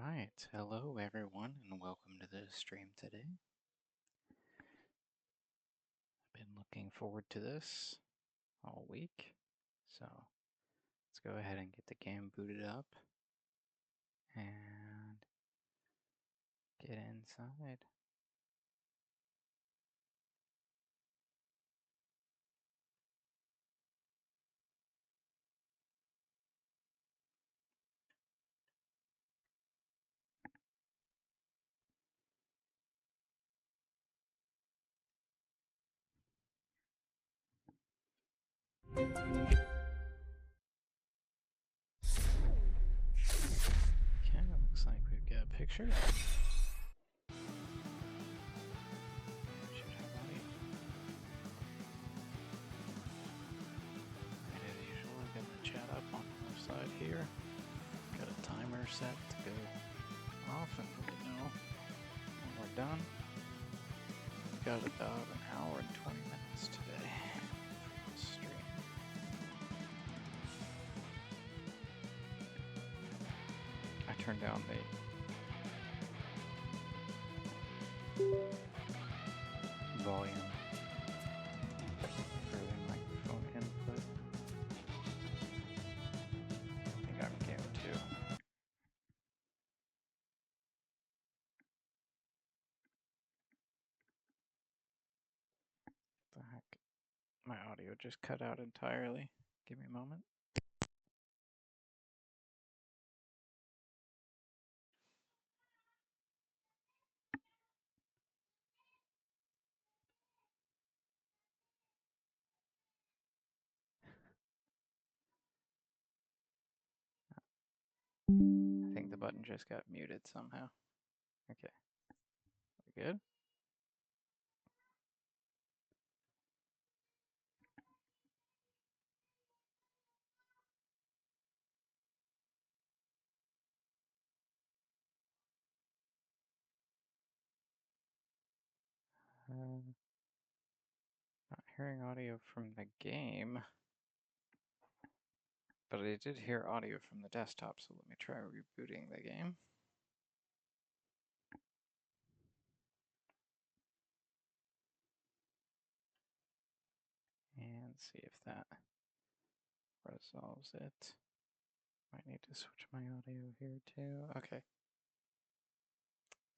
Alright, hello everyone and welcome to the stream today. I've been looking forward to this all week, so let's go ahead and get the game booted up and get inside. Okay, looks like we've got a picture. Should have audio. Right, as usual, I've got the chat up on the left side here. Got a timer set to go off and let you know when we're done. We've got about an hour and 20 minutes today for the stream. I turned down the volume for the microphone input. I think I'm game 2. What the heck? My audio just cut out entirely. Give me a moment. I think the button just got muted somehow. Okay. We good? Not hearing audio from the game, but I did hear audio from the desktop, so let me try rebooting the game. And see if that resolves it. Might need to switch my audio here too. Okay.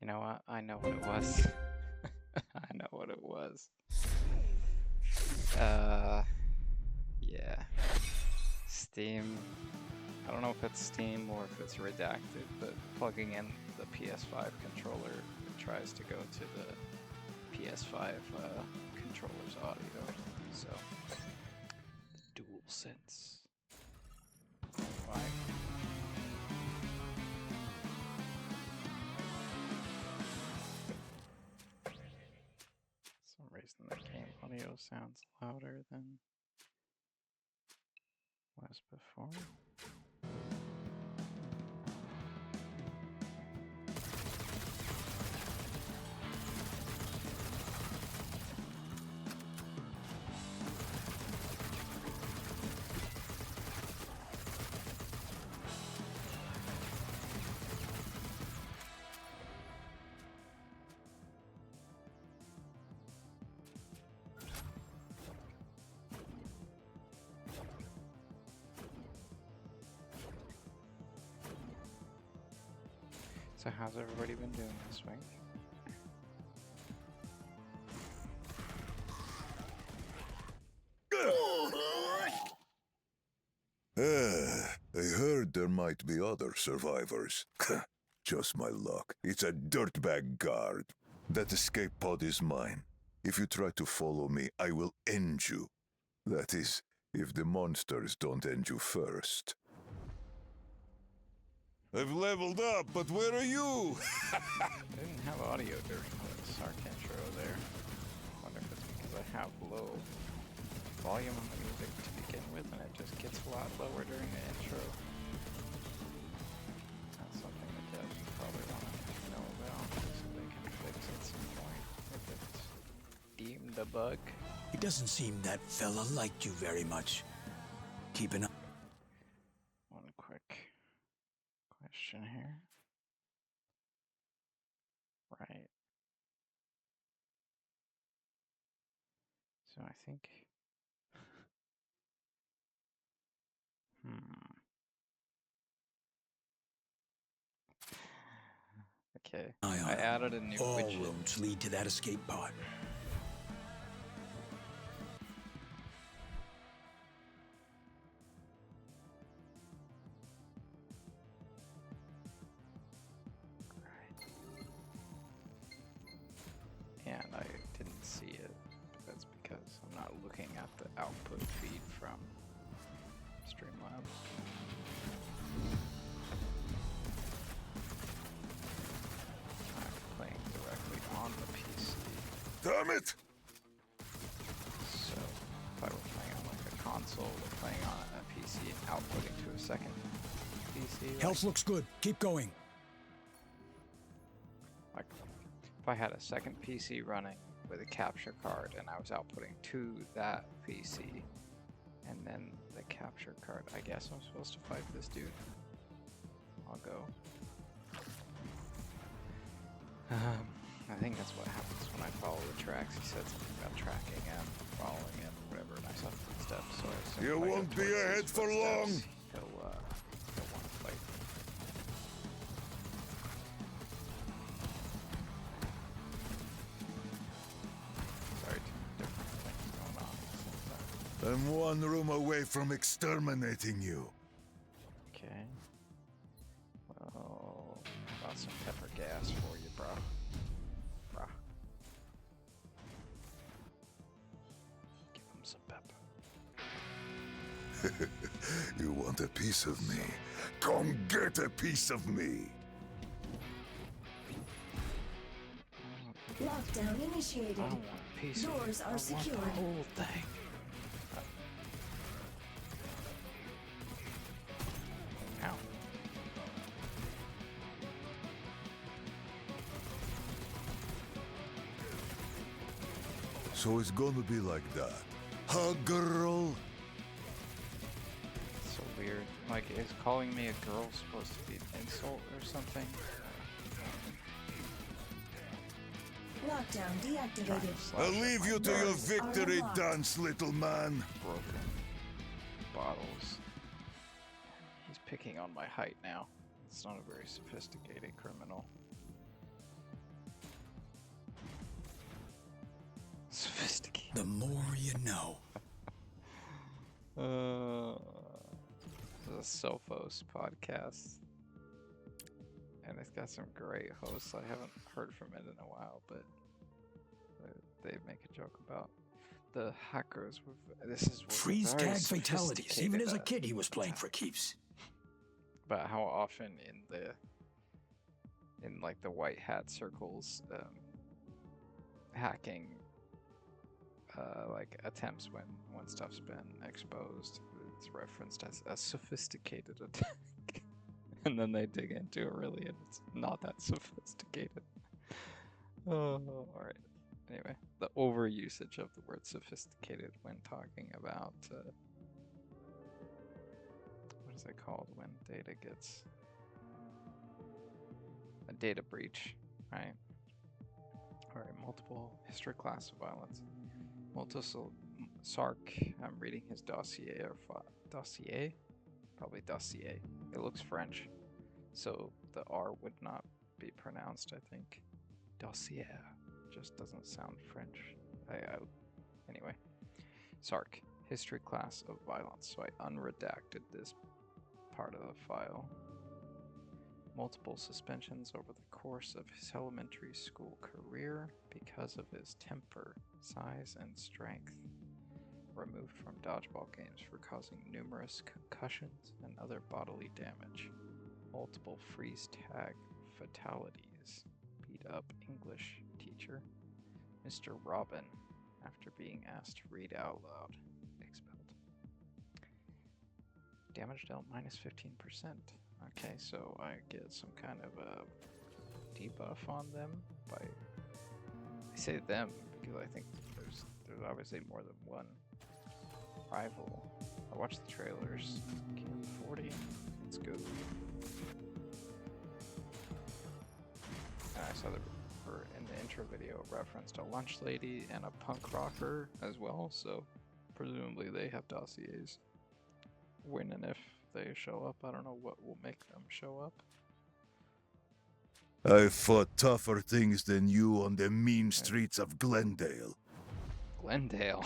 You know what? I know what it was. I know what it was. Yeah. Steam. I don't know if it's Steam or if it's redacted, but plugging in the PS5 controller, it tries to go to the PS5 controller's audio. So, DualSense. Why? For some reason the game audio sounds louder than was before. So how's everybody been doing this week? I heard there might be other survivors. Just my luck. It's a dirtbag guard. That escape pod is mine. If you try to follow me, I will end you. That is, if the monsters don't end you first. I've leveled up, but where are you? I didn't have audio during the Sark intro there. Wonder if it's because I have low volume on the music to begin with, and it just gets a lot lower during the intro. That's something the devs probably want to know about, so they can fix at some point if it's deemed a bug. It doesn't seem that fella liked you very much. Keep an eye. One quick question here. So I think. Okay. Eye on I him. added a new All widget. roads lead to that escape pod. And I didn't see it. That's because I'm not looking at the output feed from Streamlabs. I'm playing directly on the PC. Damn it! So if I were playing on like a console or playing on a PC and outputting to a second PC, Health looks good. Keep going. like if I had a second PC running with a capture card and I was outputting to that PC, and then the capture card, I guess I'm supposed to fight this dude. I'll go. I think that's what happens when I follow the tracks. He said something about tracking and following it, whatever, and I saw footsteps, so I assume You if I go won't be towards these ahead for long. footsteps, He'll want to fight. Sorry, two different things going on at the same time. I'm one room away from exterminating you. Okay. Well, got some pepper gas for you, bro. Bruh. Give him some pepper. You want a piece of me? Come get a piece of me. Lockdown initiated. I don't want a piece of Doors it. are I want secured. the whole thing. Ow. So it's gonna be like that. Huh, girl? So weird. Like, is calling me a girl supposed to be an insult or something? Lockdown Trying deactivated. to slash I'll at leave my you to your Doors are victory unlocked. dance, little man. broken bottles. He's picking on my height now. It's not a very sophisticated criminal. Sophisticated. The more you know. This is a Sophos podcast. And it's got some great hosts. I haven't heard from it in a while, but they make a joke about the hackers with Freeze very tag fatalities. Even as a sophisticated, kid, he was playing attack. for keeps. About how often in like the white hat circles, hacking like attempts when stuff's been exposed, it's referenced as a sophisticated attack. And then they dig into it really, and it's not that sophisticated. Oh, alright. Anyway, the overusage of the word sophisticated when talking about what is it called when data gets a data breach, right? Alright, multiple history class of violence. Sark, I'm reading his dossier or dossier? Probably dossier. It looks French, so the R would not be pronounced, I think. Dossier just doesn't sound French. Anyway, Sark, history class of violence. So I unredacted this part of the file. Multiple suspensions over the course of his elementary school career because of his temper, size, and strength. Removed from dodgeball games for causing numerous concussions and other bodily damage. Multiple freeze tag fatalities. Beat up English teacher, Mr. Robin, after being asked to read out loud. Expelled. Damage dealt minus 15%. Okay, so I get some kind of a debuff on them by. I say them because I think there's obviously more than one rival. I watched the trailers. Camp 40. Let's go. And I saw in the intro video referenced a lunch lady and a punk rocker as well, so presumably they have dossiers. When and if they show up, I don't know what will make them show up. I fought tougher things than you on the mean streets of Glendale. Glendale.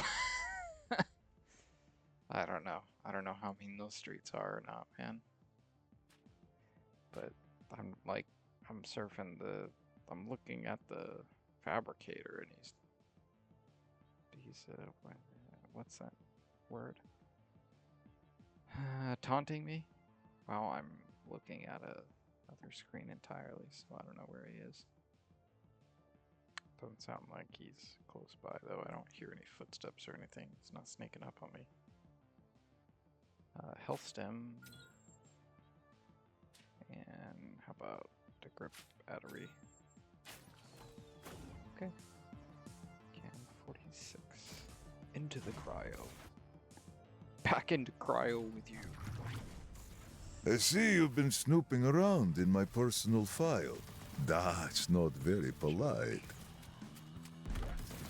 I don't know. I don't know how mean those streets are or not, man. But I'm surfing I'm looking at the fabricator and he's what's that word? Taunting me while I'm looking at another screen entirely, so I don't know where he is. Doesn't sound like he's close by though. I don't hear any footsteps or anything. He's not sneaking up on me. Health stem. And how about the grip battery? Okay. Can 46. Into the cryo. Back into cryo with you. I see you've been snooping around in my personal file. That's not very polite.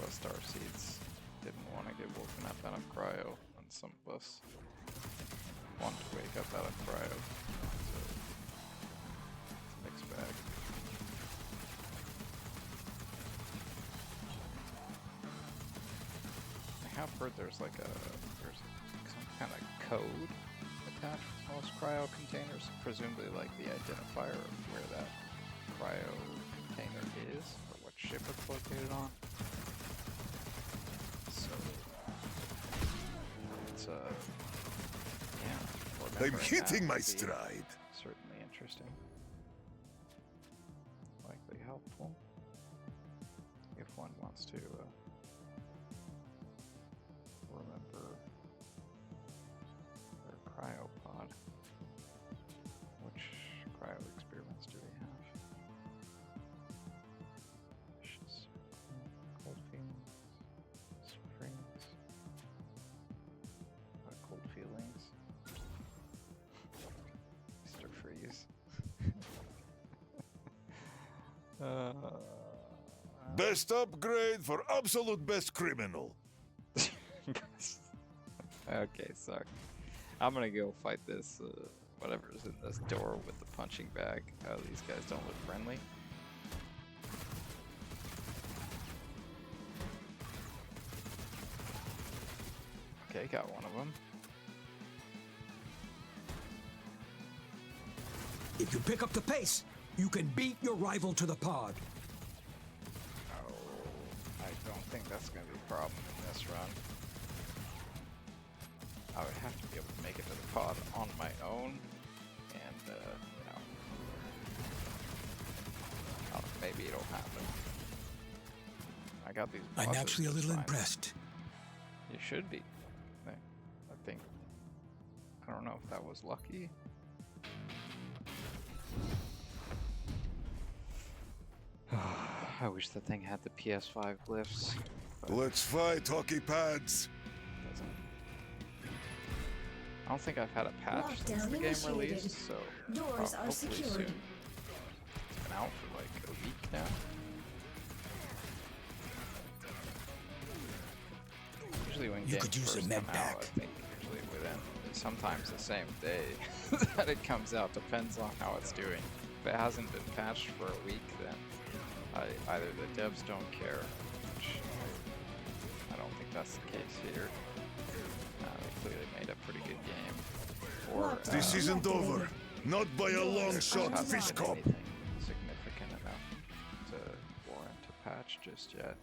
Bus star seats. Didn't want to get woken up out of cryo, and some of us want to wake up out of cryo. So, it's a mixed bag. I have heard there's some kind of code attached to most cryo containers, presumably like the identifier of where that cryo container is, or what ship it's located on. So, it's yeah. I'm hitting my stride. Certainly interesting. Likely helpful. If one wants to remember their cryopod. Which cryo experiments do we have? Vicious, cold feelings, springs, cold feelings, Mr. Freeze. Best upgrade for absolute best criminal. Okay, sorry. I'm gonna go fight this, whatever's in this door with the punching bag. Oh, these guys don't look friendly. Okay, got one of them. If you pick up the pace, you can beat your rival to the pod. Oh, I don't think that's gonna be a problem in this run. I would have to be able to make it to the pod on my own, and, you know, maybe it'll happen. I got these I'm buses actually a just little fine. impressed. You should be. I think, I don't know if that was lucky. I wish the thing had the PS5 glyphs. Let's fight, hockey pads. Doesn't. I don't think I've had a patch since Lockdown the game initiated. released, so Doors are hopefully secured. soon. It's been out for like a week now. Usually when You games could use a first med come out, pack. I think usually within sometimes the same day that it comes out, depends on how it's doing. If it hasn't been patched for a week, then either the devs don't care, which I don't think that's the case here. They clearly made a pretty good game. Or This isn't over. Not by a long shot, hasn't fish been cop. anything significant enough to warrant a patch just yet.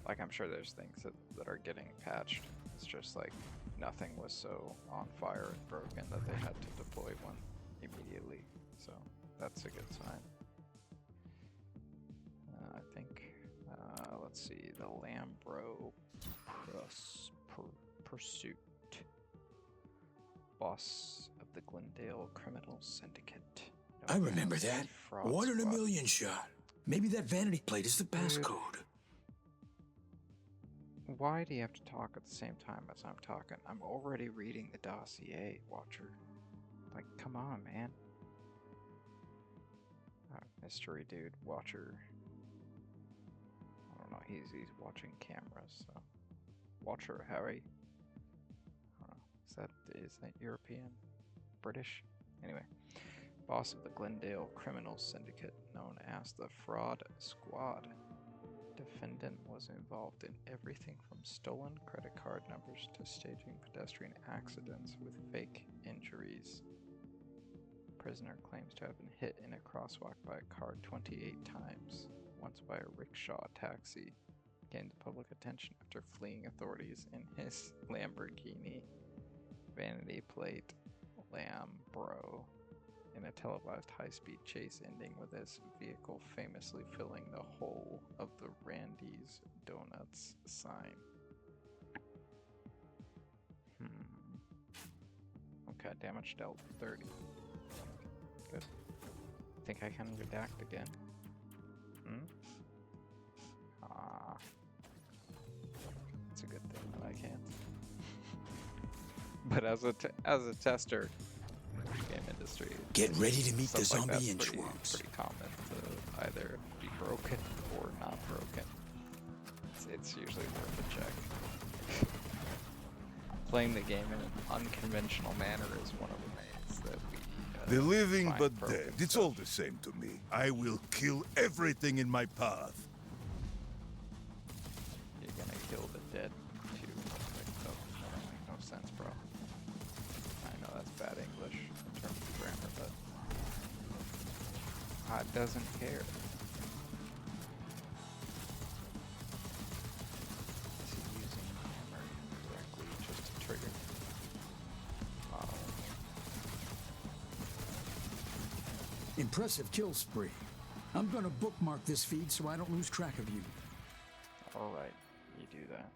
Like, I'm sure there's things that are getting patched. It's just like nothing was so on fire and broken that they had to deploy one immediately. So that's a good sign. I think, let's see, the Lambro Pursuit. Boss of the Glendale Criminal Syndicate. I remember that. Fraud 1 in a Squad. million shot. Maybe that vanity plate is the passcode. Why do you have to talk at the same time as I'm talking? I'm already reading the dossier, Watcher. Like, come on, man. Mystery dude, Watcher. he's watching cameras, so Watcher Harry. I don't know. Is that European? British? Anyway. Boss of the Glendale criminal syndicate known as the Fraud Squad. Defendant was involved in everything from stolen credit card numbers to staging pedestrian accidents with fake injuries. Prisoner claims to have been hit in a crosswalk by a car 28 times, once by a rickshaw taxi. Gained public attention after fleeing authorities in his Lamborghini vanity plate Lambro in a televised high-speed chase ending with his vehicle famously filling the whole of the Randy's Donuts sign. Okay, damage dealt 30. Good. Think I can redact again? It's a good thing that I can't. But as a tester, game industry, Get ready to meet the stuff like zombie that's inchworms. pretty common to either be broken or not broken. It's usually worth a check. Playing the game in an unconventional manner is one of the ways that we The living find but broken dead. It's stuff. all the same to me. I will kill everything in my path. You're gonna kill the dead too. Like, that don't make no sense, bro. I know that's bad English in terms of grammar, but God doesn't care. Is he using hammer directly just to trigger? Impressive kill spree. I'm gonna bookmark this feed so I don't lose track of you. Alright, you do that.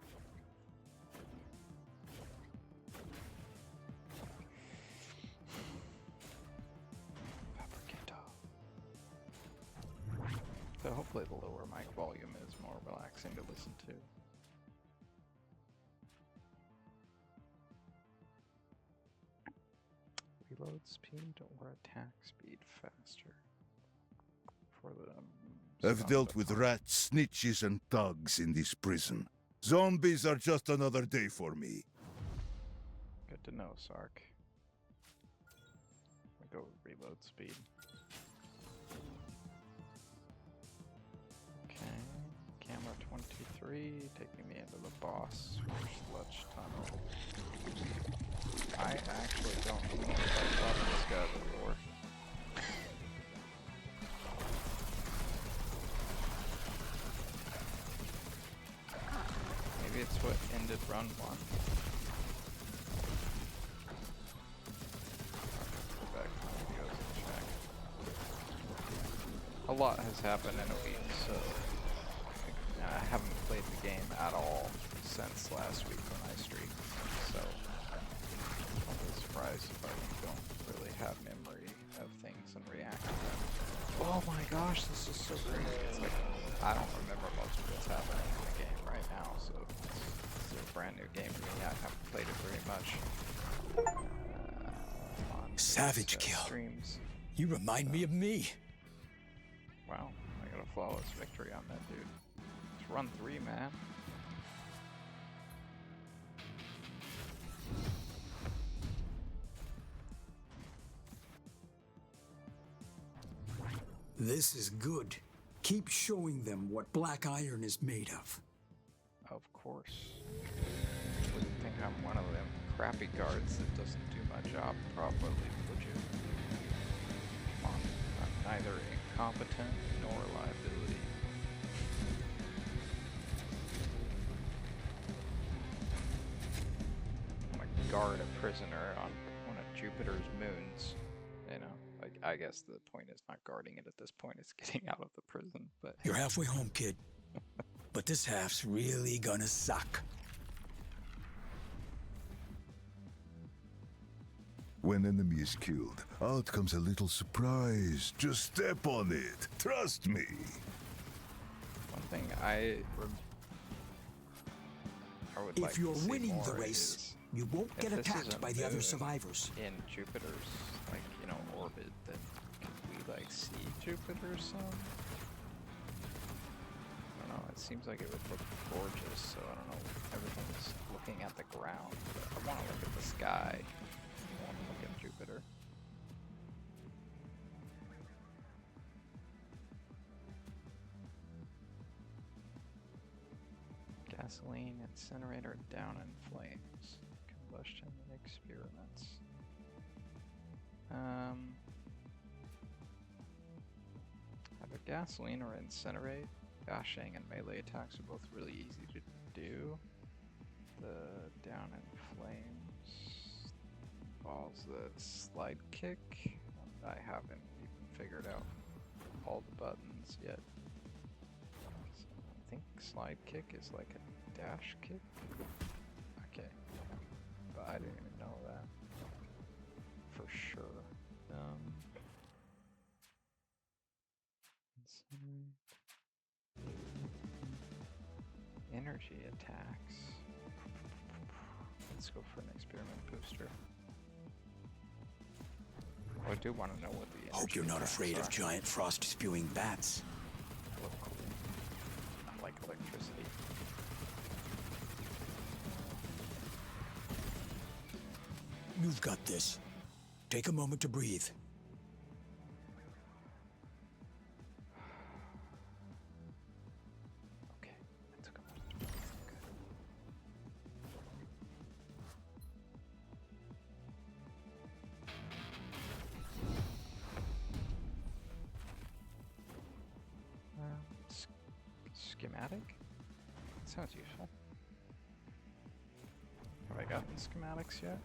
So hopefully the lower mic volume is more relaxing to listen to. Reload speed or attack speed faster? For the I've dealt with rats, snitches, and thugs in this prison. Zombies are just another day for me. Good to know, Sark. We go with reload speed. Okay, camera 23, taking me into the boss sludge tunnel. I actually don't know if I've fought this guy before. Maybe it's what ended run 1. Go back to the videos and check. A lot has happened in a week, so I haven't played the game at all since last week when I streamed, so I'll be surprised if I don't really have memory of things and react to them. Oh my gosh, this is so crazy. It's like, I don't remember most of what's happening in the game right now, so it's a brand new game to me. I haven't played it very much. On Savage these, kill. Streams. You remind me of me. Wow, I got a flawless victory on that dude. It's run 3, man. This is good. Keep showing them what black iron is made of. Of course. Wouldn't think I'm one of them crappy guards that doesn't do my job properly, would you? Come on, I'm neither incompetent nor a liability. I'm gonna guard a prisoner on one of Jupiter's moons, you know? Like, I guess the point is not guarding it at this point, it's getting out of the prison, but... You're halfway home, kid. But this half's really gonna suck. When enemy is killed, out comes a little surprise. Just step on it. Trust me. One thing I would like If you're to see winning the more race, is you won't if get this is attacked a by the other moon survivors. in Jupiter's, like, you know, orbit, then can we, like, see Jupiter some? I don't know, it seems like it would look gorgeous, so I don't know, everything's looking at the ground, but I want to look at the sky. I want to look at Jupiter. Gasoline incinerator down in flames. Combustion experiments. Either gasoline or incinerate. Dashing and melee attacks are both really easy to do. The down in flames involves the slide kick. I haven't even figured out all the buttons yet. I think slide kick is like a dash kick. Okay, but I didn't even know that for sure. Energy attacks. Let's go for an experiment booster. Oh, I do want to know what the energy Hope you're not attacks afraid are. of giant frost-spewing bats. Look cool. I like electricity. You've got this. Take a moment to breathe. Okay, I took a moment to breathe. Good. Schematic? That sounds useful. Have I gotten schematics yet?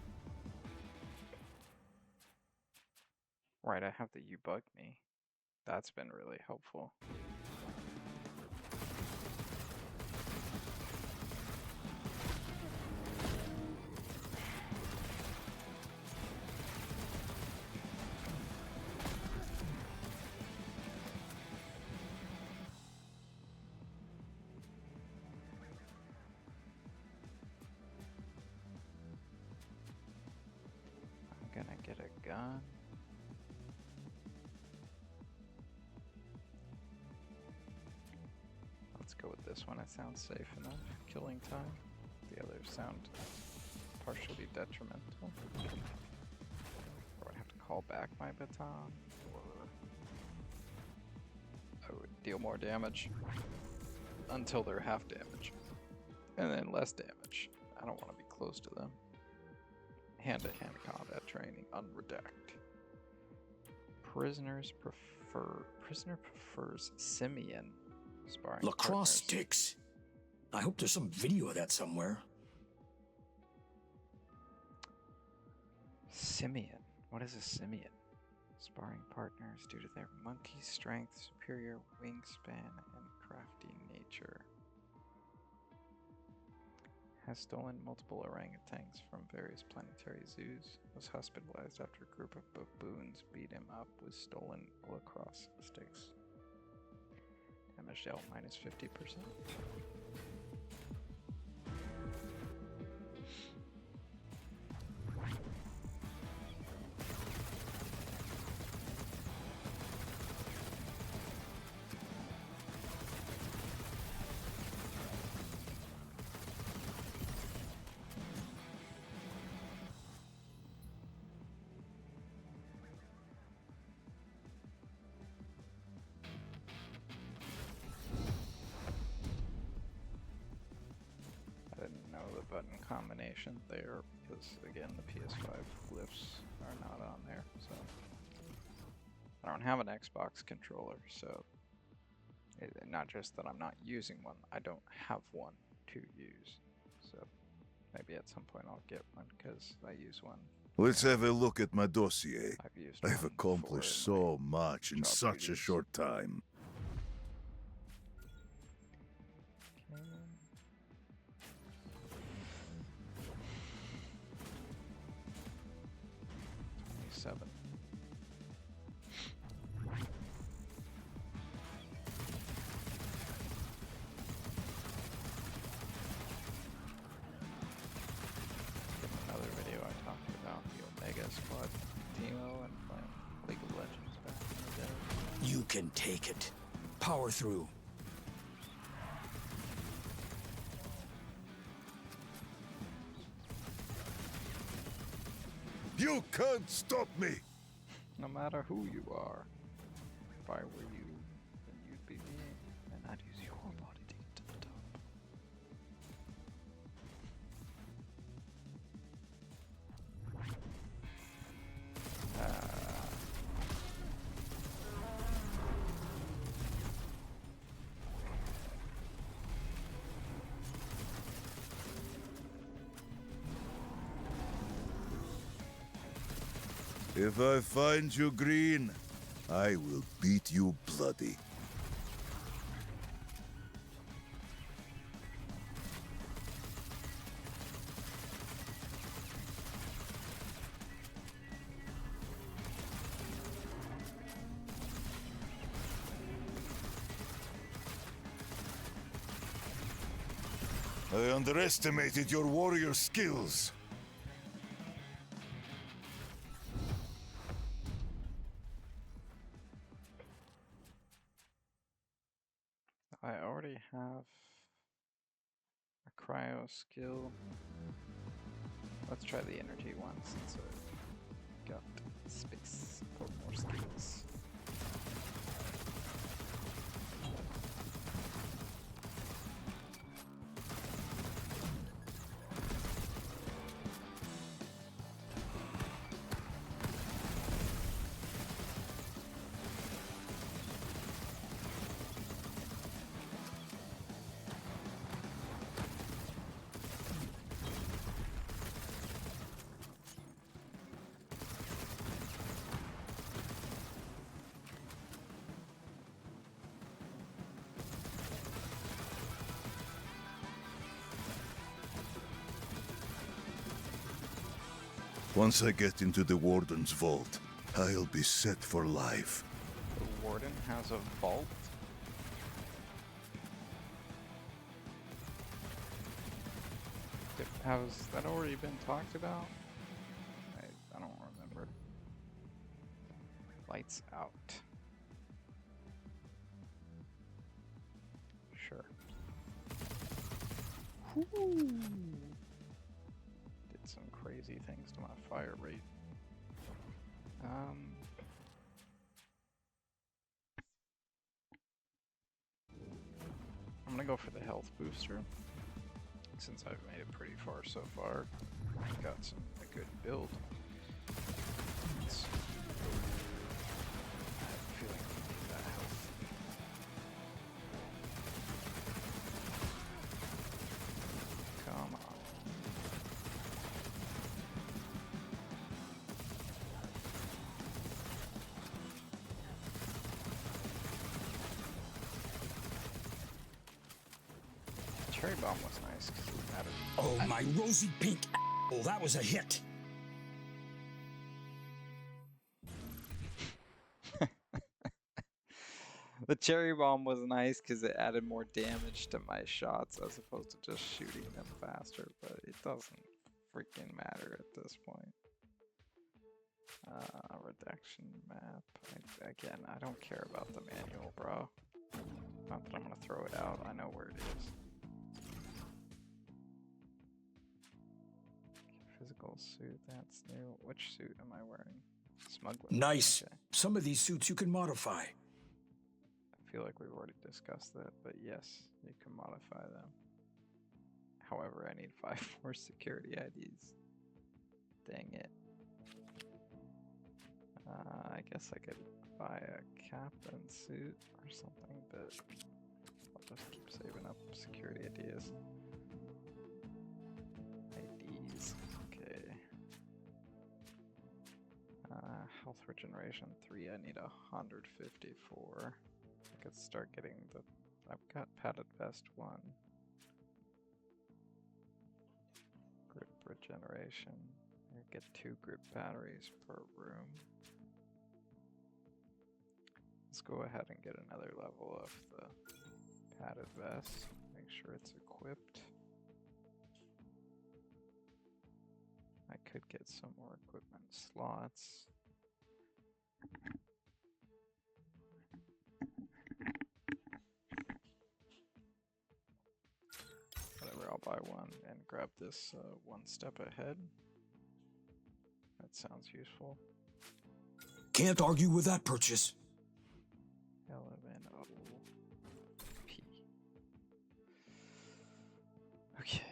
Right, I have the You Bug Me. That's been really helpful. I'm gonna get a gun. Let's go with this one. It sounds safe enough. Killing time. The others sound partially detrimental. Or I'd have to call back my baton, or I would deal more damage until they're half damage, and then less damage. I don't want to be close to them. Hand-to-hand combat training, unredact. Prisoner prefers Simeon. Sparring Lacrosse partners. sticks. I hope there's some video of that somewhere. Simeon. What is a Simeon? Sparring partners due to their monkey strength, superior wingspan, and crafty nature. Has stolen multiple orangutans from various planetary zoos. Was hospitalized after a group of baboons beat him up with stolen lacrosse sticks. Damage dealt minus 50%. I didn't know the button combination there because, again, the PS5 glyphs are not on there, so I don't have an Xbox controller, so not just that I'm not using one, I don't have one to use, so maybe at some point I'll get one because I use one. Let's have a look at my dossier. I've used I've one accomplished for so much in job such a duties. short time. Okay. 27. Another video I talked about the Omega Squad demo and playing League of Legends back in the day. You can take it. Power through. You can't stop me! No matter who you are. If I were you, then you'd be me, and I'd use your body to get to the top. If I find you green, I will beat you bloody. I underestimated your warrior skills. I already have a cryo skill. Let's try the energy one since I got space for more skills. Once I get into the Warden's vault, I'll be set for life. The Warden has a vault? Has that already been talked about? I don't remember. Lights out. Sure. Whoo! Did some crazy things to my fire rate. I'm gonna go for the health booster. Since I've made it pretty far so far, got a good build. I have a feeling I need that health. Come on. Cherry bomb was nice because it mattered. Oh, my rosy pink apple, that was a hit. The cherry bomb was nice because it added more damage to my shots as opposed to just shooting them faster, but it doesn't freaking matter at this point. Redaction map. Again, I don't care about the manual, bro. Not that I'm gonna throw it out, I know where it is. Physical suit, that's new. Which suit am I wearing? Smuggler. Nice. Okay. Some of these suits you can modify. I feel like we've already discussed that, but yes, you can modify them. However, I need 5 more security IDs. Dang it. I guess I could buy a captain suit or something, but I'll just keep saving up security ideas. IDs, okay. Health regeneration 3, I need 154. I could start getting the, I've got padded vest 1. Grip regeneration, I get 2 grip batteries per room. Let's go ahead and get another level of the padded vest, make sure it's equipped. I could get some more equipment slots. Whatever, I'll buy one and grab this one step ahead. That sounds useful. Can't argue with that purchase. LMNOP. Okay.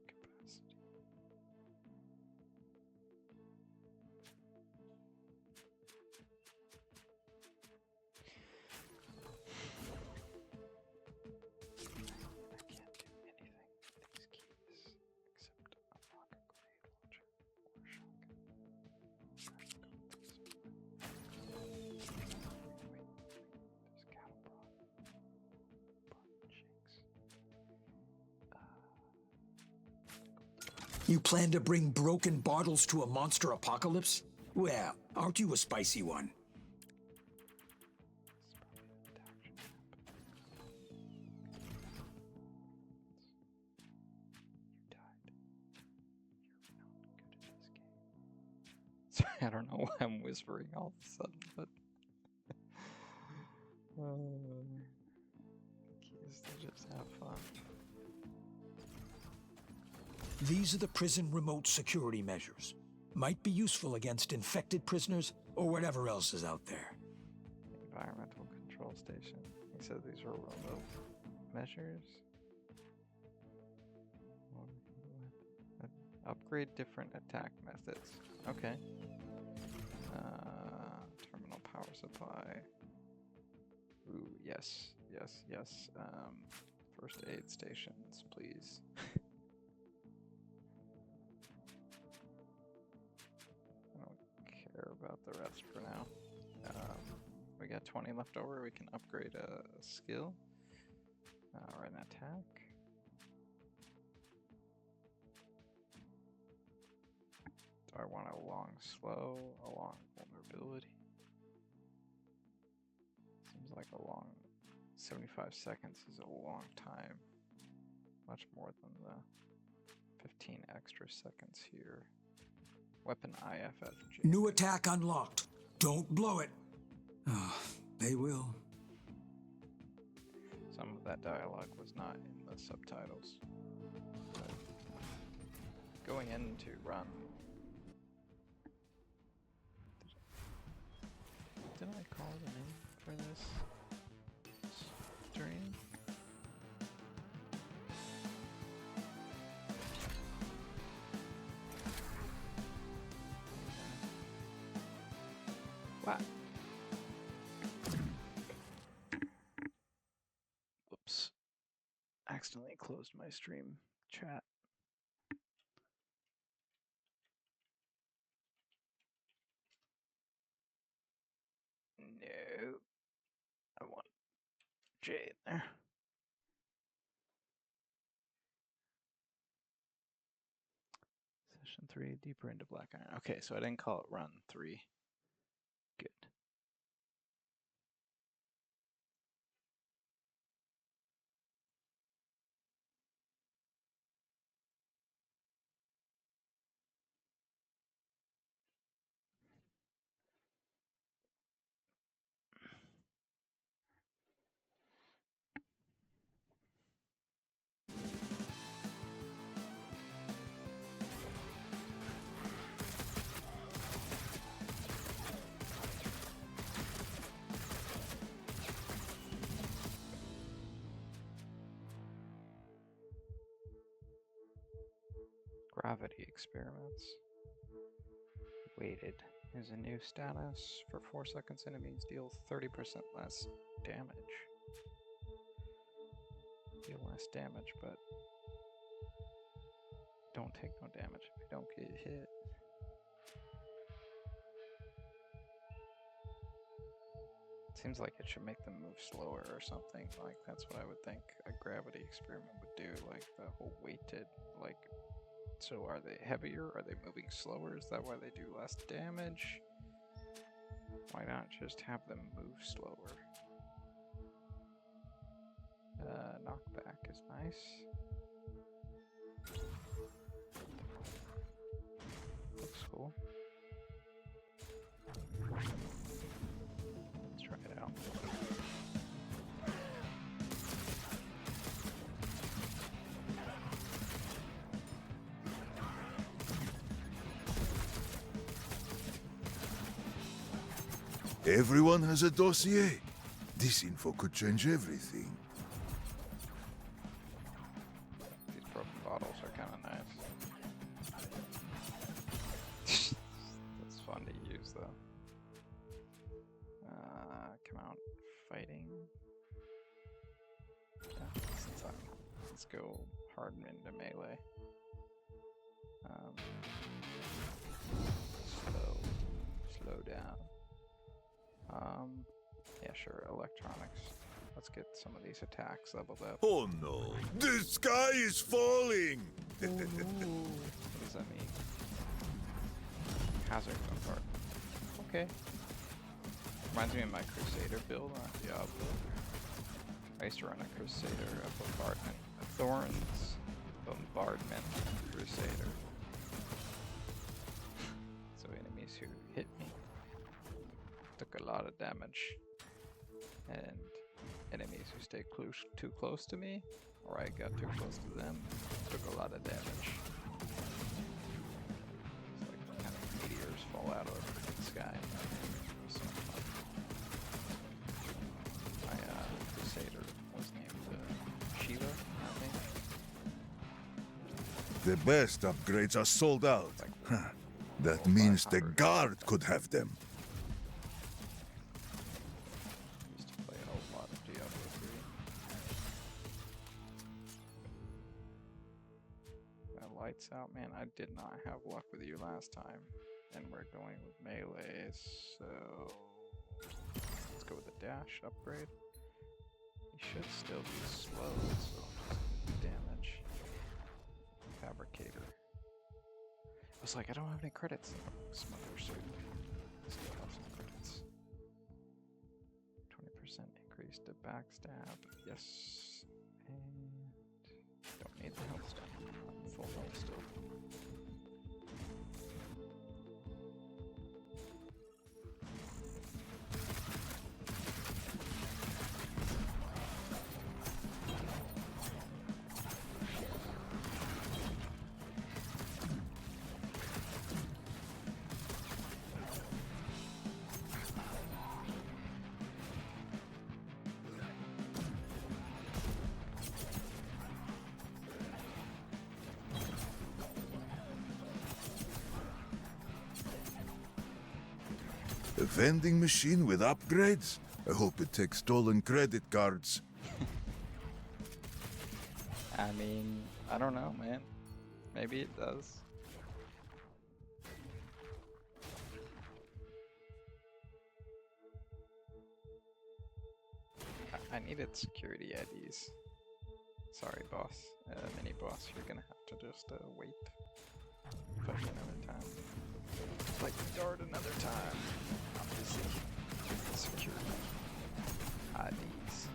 Capacity. I can't do anything with these keys except unlock a grenade launcher or shotgun. There's cattle prod. Jinx. You plan to bring broken bottles to a monster apocalypse? Well, aren't you a spicy one? This is probably an adaptation map. You died. You're not good at this game. Sorry, I don't know why I'm whispering all of a sudden, but keys to just have fun. These are the prison remote security measures. Might be useful against infected prisoners or whatever else is out there. Environmental control station. He said these were remote measures. Upgrade different attack methods. Okay. Terminal power supply. Ooh, yes, yes, yes. First aid stations, please. I don't care about the rest for now. We got 20 left over. We can upgrade a skill or an attack. Do I want a long slow, a long vulnerability? Seems like a long 75 seconds is a long time. Much more than the 15 extra seconds here. Weapon IFFG. New attack unlocked. Don't blow it. Oh, they will. Some of that dialogue was not in the subtitles. But going into run. Did I call the name for this stream? What? Oops. Accidentally closed my stream chat. No. I want J in there. Session 3, deeper into Black Iron. Okay, so I didn't call it run 3. Good. Gravity experiments. Weighted. There's a new status. For 4 seconds, enemies deal 30% less damage. Deal less damage, but don't take no damage if you don't get hit. Seems like it should make them move slower or something. Like, that's what I would think a gravity experiment would do. Like, the whole weighted, like, so are they heavier? Are they moving slower? Is that why they do less damage? Why not just have them move slower? Knockback is nice. Looks cool. Let's try it out. Everyone has a dossier. This info could change everything. These broken bottles are kind of nice. That's fun to use, though. Come out fighting. Yeah, let's go hard into melee. Slow down. Yeah, sure, electronics. Let's get some of these attacks leveled up. Oh no, the sky is falling! What does that mean? Hazard compartment. Okay. Reminds me of my Crusader build on Diablo. I used to run a Crusader, a bombardment, a Thorns bombardment Crusader. So enemies who hit me took a lot of damage, and enemies who stayed too close to me, or I got too close to them, took a lot of damage. It's like kind of meteors fall out of the sky. So my Crusader was named Shiva, I think. The best upgrades are sold out. Like, Huh. That means the guard could have them. Used to play a whole lot of Diablo 3. Lights out, man. I did not have luck with you last time, and we're going with melee, so let's go with the dash upgrade. He should still be slow, so just damage. Fabricator. I was like, I don't have any credits. Smuggler suit. Still have some credits. 20% increase to backstab. Yes. And don't need the health stuff. I'm full health still. A vending machine with upgrades? I hope it takes stolen credit cards. I mean, I don't know, man. Maybe it does. I needed security IDs. Sorry, boss. Mini boss, you're gonna have to just wait. Fight another time. Fight the dart another time. I'm busy. Security IDs.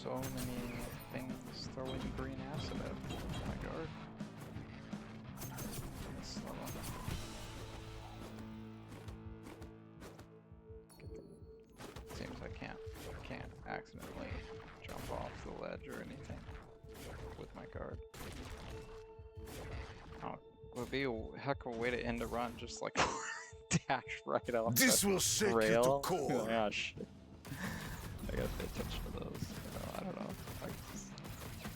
So many things throwing green acid at my guard. Slow on. Seems I can't accidentally jump off the ledge or anything with my guard. Oh, it would be a heck of a way to end a run, just like dash right off. This that will shake you to rail. core. Yeah, shit. I gotta pay attention to those. I don't know.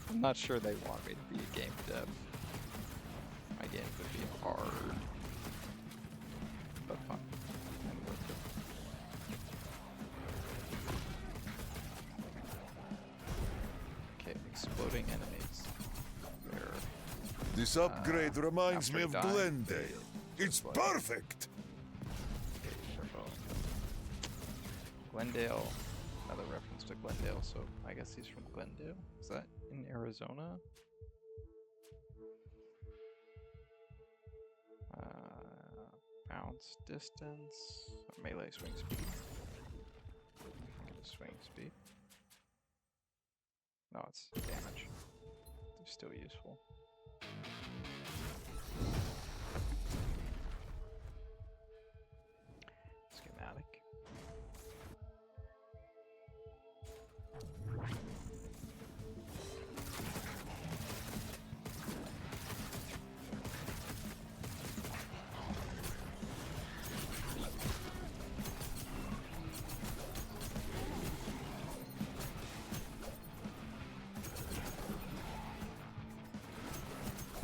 I'm not sure they want me to be a game dev. My game could be hard, but fun and worth it. Okay, exploding enemies. They're This upgrade reminds after me of dying, Glendale. It's like- perfect! Glendale, another reference to Glendale, so I guess he's from Glendale. Is that in Arizona? Bounce distance. Melee swing speed. Get a swing speed. No, it's damage. They're still useful. Schematic.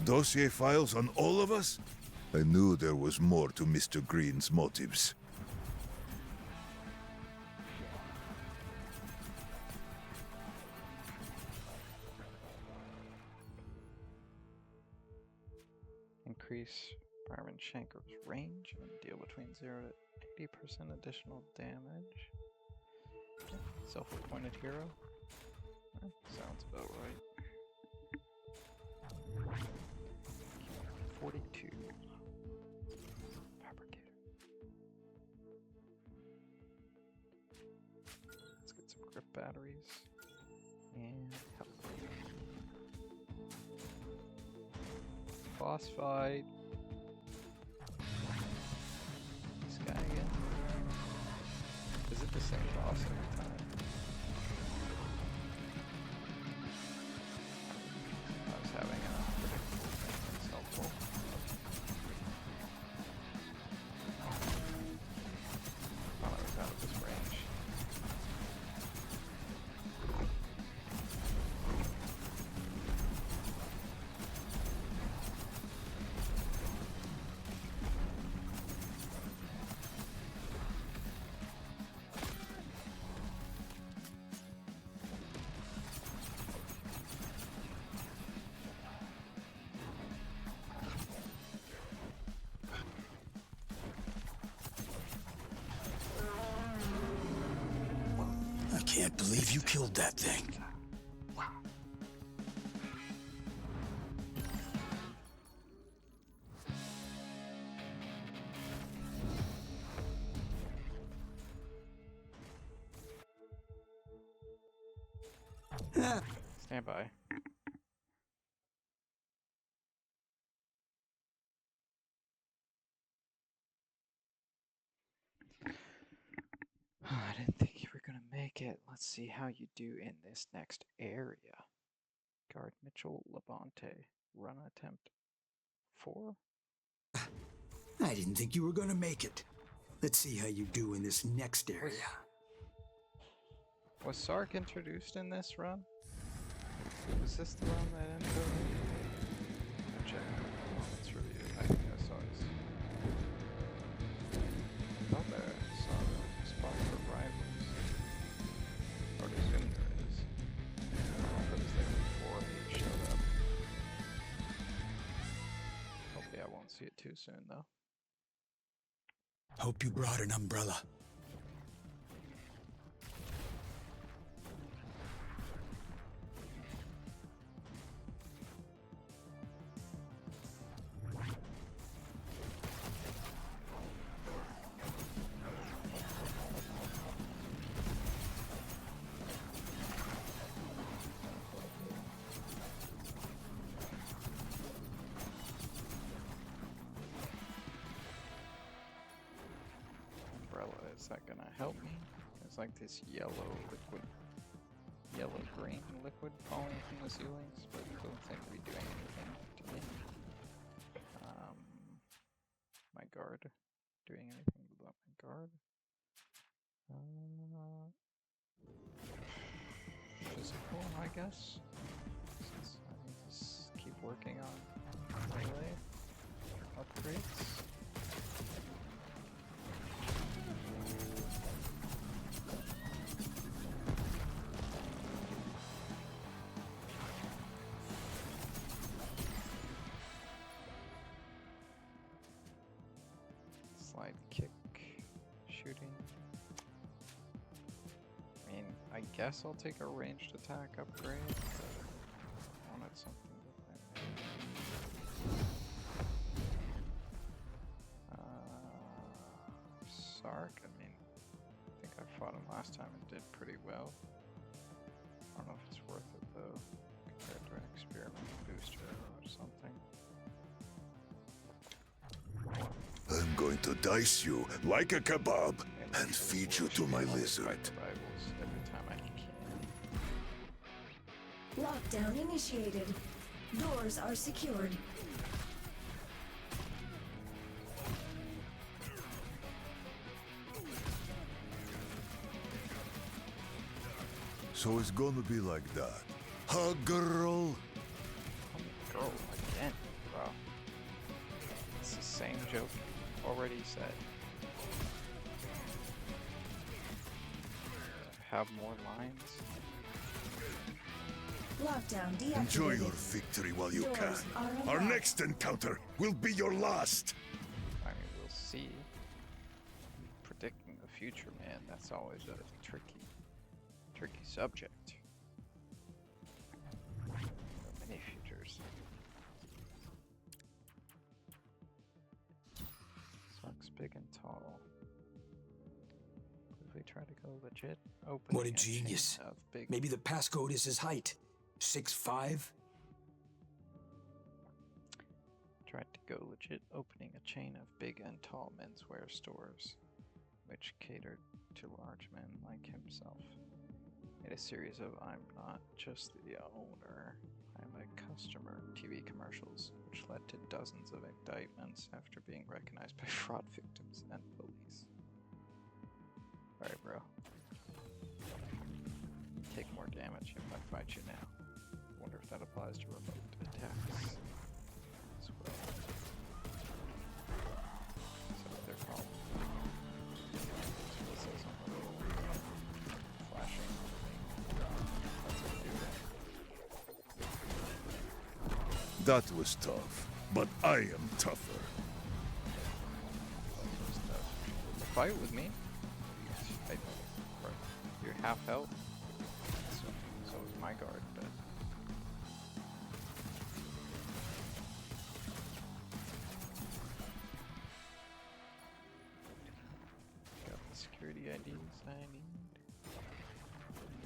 Dossier files on all of us? I knew there was more to Mr. Green's motives. Increase Fireman Shanker's range and deal between 0 to 80% additional damage. Self-appointed hero. Sounds about right. 42. Fabricator. Let's get some grip batteries. And health. Boss fight. This guy again. Is it the same boss every time? I was having a predictable thing. It's helpful. Thought I was out of this range. I can't believe you killed that thing. Stand by. I didn't think you were gonna make it. Let's see how you do in this next area. Guard Mitchell Labonte. Run attempt 4. I didn't think you were gonna make it. Let's see how you do in this next area. Was Sark introduced in this run? Was this the run that ended up? I'll check. Let's review. I think I saw his. I thought that I saw the spot for rivals. Or to assume there is. I don't know if it was there before he showed up. Hopefully I won't see it too soon though. Hope you brought an umbrella. Is that gonna help me? There's like this yellow-green liquid falling from the ceilings, but it doesn't seem to be doing anything to me. My guard. Doing anything about my guard? Physical, I guess. Since I need to keep working on melee upgrades. Slide kick, shooting. I mean, I guess I'll take a ranged attack upgrade, but I wanted something different. last time it did pretty well. I don't know if it's worth it though, compared to an experiment booster or something. I'm going to dice you like a kebab and feed you to my lizard. Rivals every time I can. Lockdown initiated. Doors are secured. So it's gonna be like that. Huh, girl? Girl, again, bro. It's the same joke already said. Have more lines? Lockdown deactivated. Enjoy your victory while you can. Doors are Our unlocked. next encounter will be your last. I mean, we'll see. Predicting the future, man, that's always a tricky subject. There are many futures. Sucks big and tall. If we try to go legit, open. What a genius. Of big Maybe the passcode is his height. 6'5"? Tried to go legit, opening a chain of big and tall menswear stores, which catered to large men like himself. Made a series of "I'm not just the owner, I'm a customer" TV commercials, which led to dozens of indictments after being recognized by fraud victims and police. Alright, bro. Take more damage if I fight you now. Wonder if that applies to remote attacks as well. Is that what they're called? That's what it says on the little flashing thing. That's what they do. That was tough, but I am tougher. Fight with me? You're half health. So is my guard, but got the security IDs I need.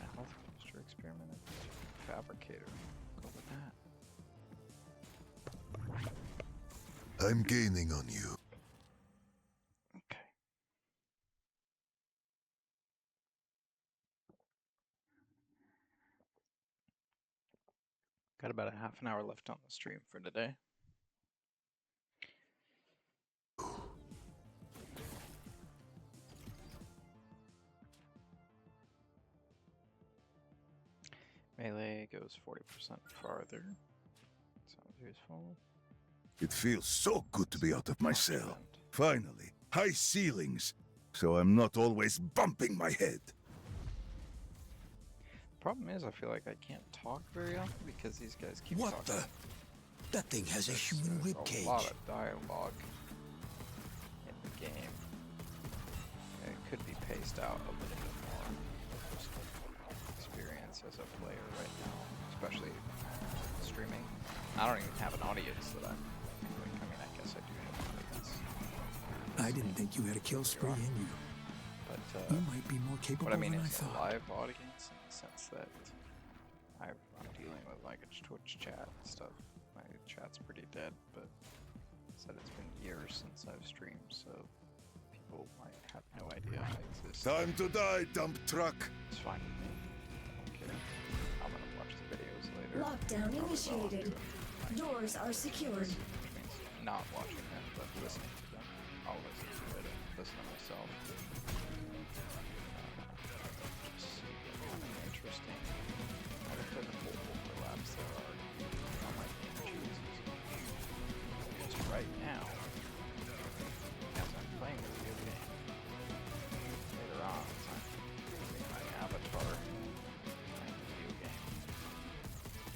A health booster experiment. Fabricator. Go with that. I'm gaining on you. Okay. Got about a half an hour left on the stream for today. Melee goes 40% farther. Sounds useful. It feels so good to be out of my cell. Finally, high ceilings, so I'm not always bumping my head. Problem is, I feel like I can't talk very often because these guys keep What talking. the? That thing has a human There's ribcage. a lot of dialogue in the game. And it could be paced out a little bit more. Just experience as a player right now, especially streaming. I don't even have an audience that I'm doing. I mean, I guess I do have an audience. I didn't think you had a kill spree in you. But, You might be more capable but I mean, than I it's a thought. live audience in the sense that I'm dealing with like a Twitch chat and stuff. My chat's pretty dead, but said it's been years since I've streamed, so people might have no idea I exist. Time to die, dump truck. It's fine with me. I don't care. I'm gonna watch the videos later. Lockdown Probably initiated. Doors are secured. which means not watching them, but listening to them. I'll listen to it and listen to myself. Just kind of interesting how the physical overlaps there are on my game chooses. Just right now, as I'm playing the video game, later on, as I'm moving my avatar playing the video game,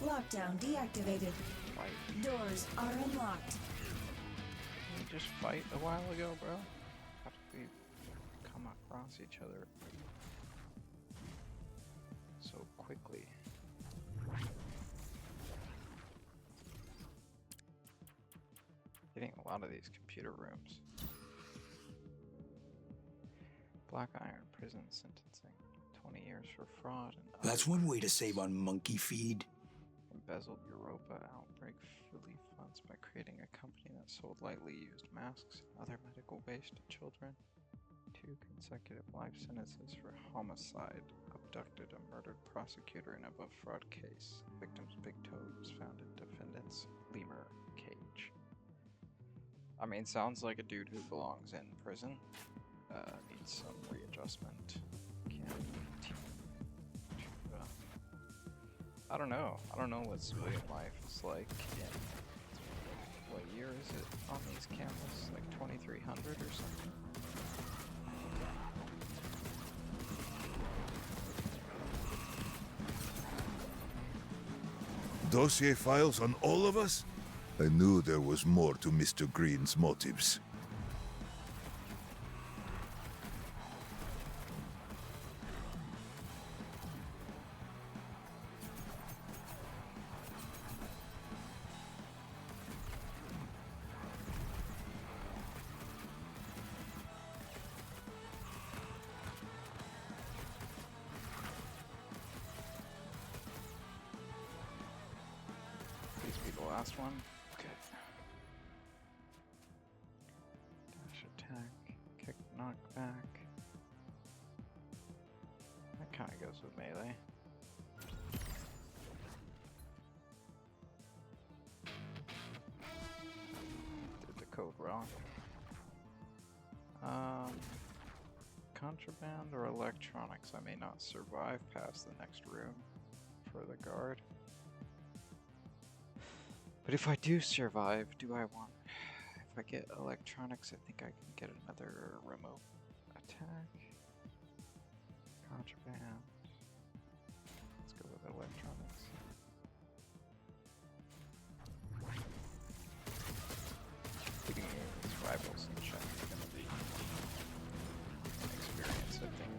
Lockdown deactivated. fight. Doors are unlocked. Didn't we just fight a while ago, bro? How did we come across each other so quickly? Getting a lot of these computer rooms. Black Iron prison sentencing. 20 years for fraud and That's one way to save on monkey feed. embezzled Europa outbreak relief funds by creating a company that sold lightly used masks and other medical waste to children. 2 consecutive life sentences for homicide. Abducted a murdered prosecutor in above fraud case. Victim's big toe was found in defendant's lemur cage. I mean, sounds like a dude who belongs in prison. Needs some readjustment. Can't continue to, I don't know. I don't know what civilian life is like in, what year is it on these cameras? Like 2300 or something? Dossier files on all of us? I knew there was more to Mr. Green's motives. Please be the last one. Good. Dash attack, kick, knock back. That kind of goes with melee. Did the code wrong. Contraband or electronics? I may not survive past the next room for the guard. But if I do survive, do I want... If I get electronics, I think I can get another remote attack. Contraband. Let's go with electronics. Keeping these rivals in check is going to be an experience, I think.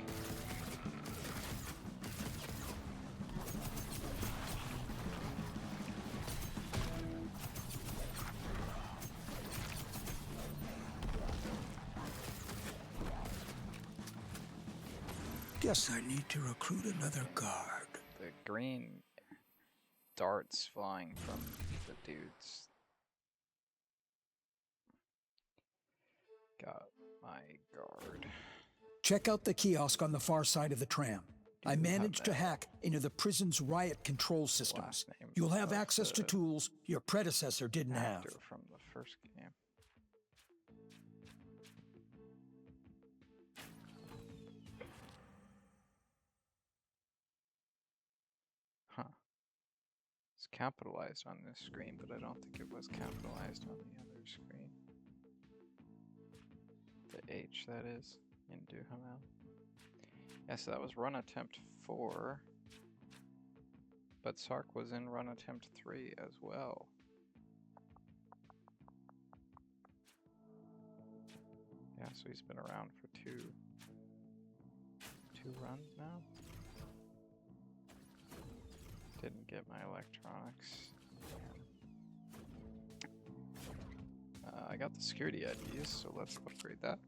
Guess I need to recruit another guard. The green darts flying from the dudes got my guard. Check out the kiosk on the far side of the tram. I have managed to that hack into the prison's riot control systems. last name You'll have of access to the tools your predecessor didn't have. Actor from the first game. Huh. It's capitalized on this screen, but I don't think it was capitalized on the other screen. The H, that is, in Duhamel. Yeah, so that was run attempt 4. But Sark was in run attempt 3 as well. Yeah, so he's been around for two runs now. Didn't get my electronics. I got the security IDs, so let's upgrade that.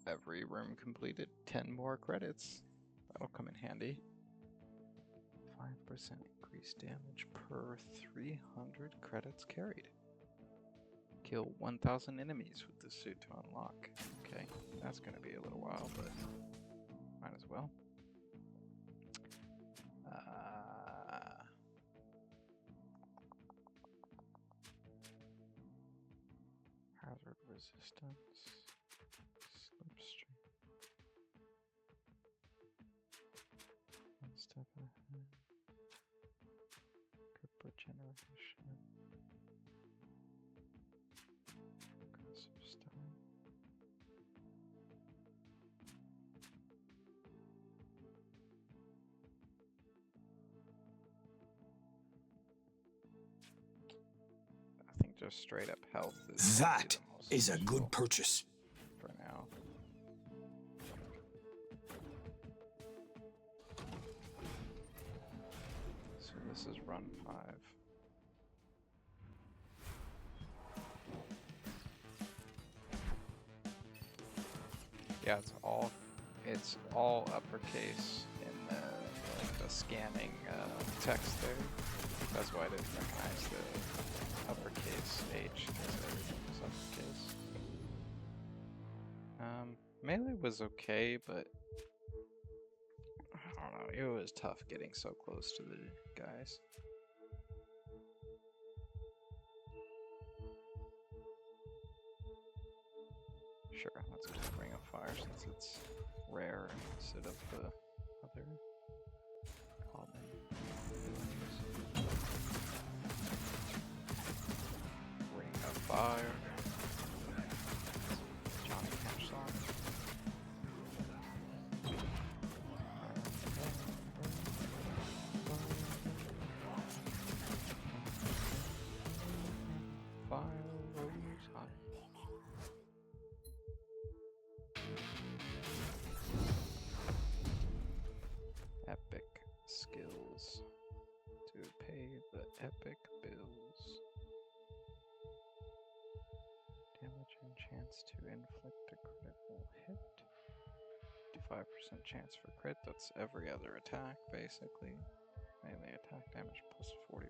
Every room completed, 10 more credits. That'll come in handy. 5% increased damage per 300 credits carried. Kill 1,000 enemies with the suit to unlock. Okay, that's gonna be a little while, but might as well. Hazard resistance. Slipstream. One step ahead. Good regeneration. Aggressive style. I think just straight up health is gonna be That the most is a useful good purchase. for now. So this is run 5. Yeah, it's all it's all uppercase in the like the scanning text there. That's why I didn't recognize the uppercase H because everything was uppercase. Melee was okay, but I don't know. It was tough getting so close to the guys. Sure, let's go Ring of Fire since it's rare instead of the other common ones. Ring of Fire. Johnny Cash song. Fire rose high. Epic skills to pay the epic bills. Damage and chance to inflict a critical hit. 55% chance for crit, that's every other attack basically. Melee attack damage plus 40%.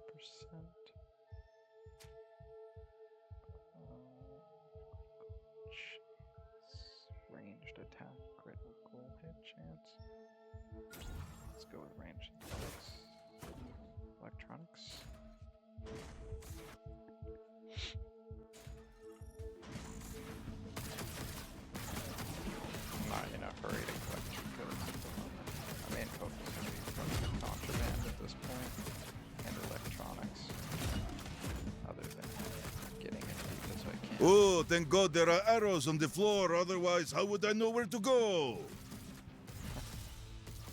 Ranged attack, critical hit chance. Let's go with ranged attacks. Electronics. I'm not in a hurry to collect cheat codes at the moment. My main focus is going to be contraband at this point, and electronics. Other than getting as deep as I can. Oh, thank God there are arrows on the floor, otherwise how would I know where to go?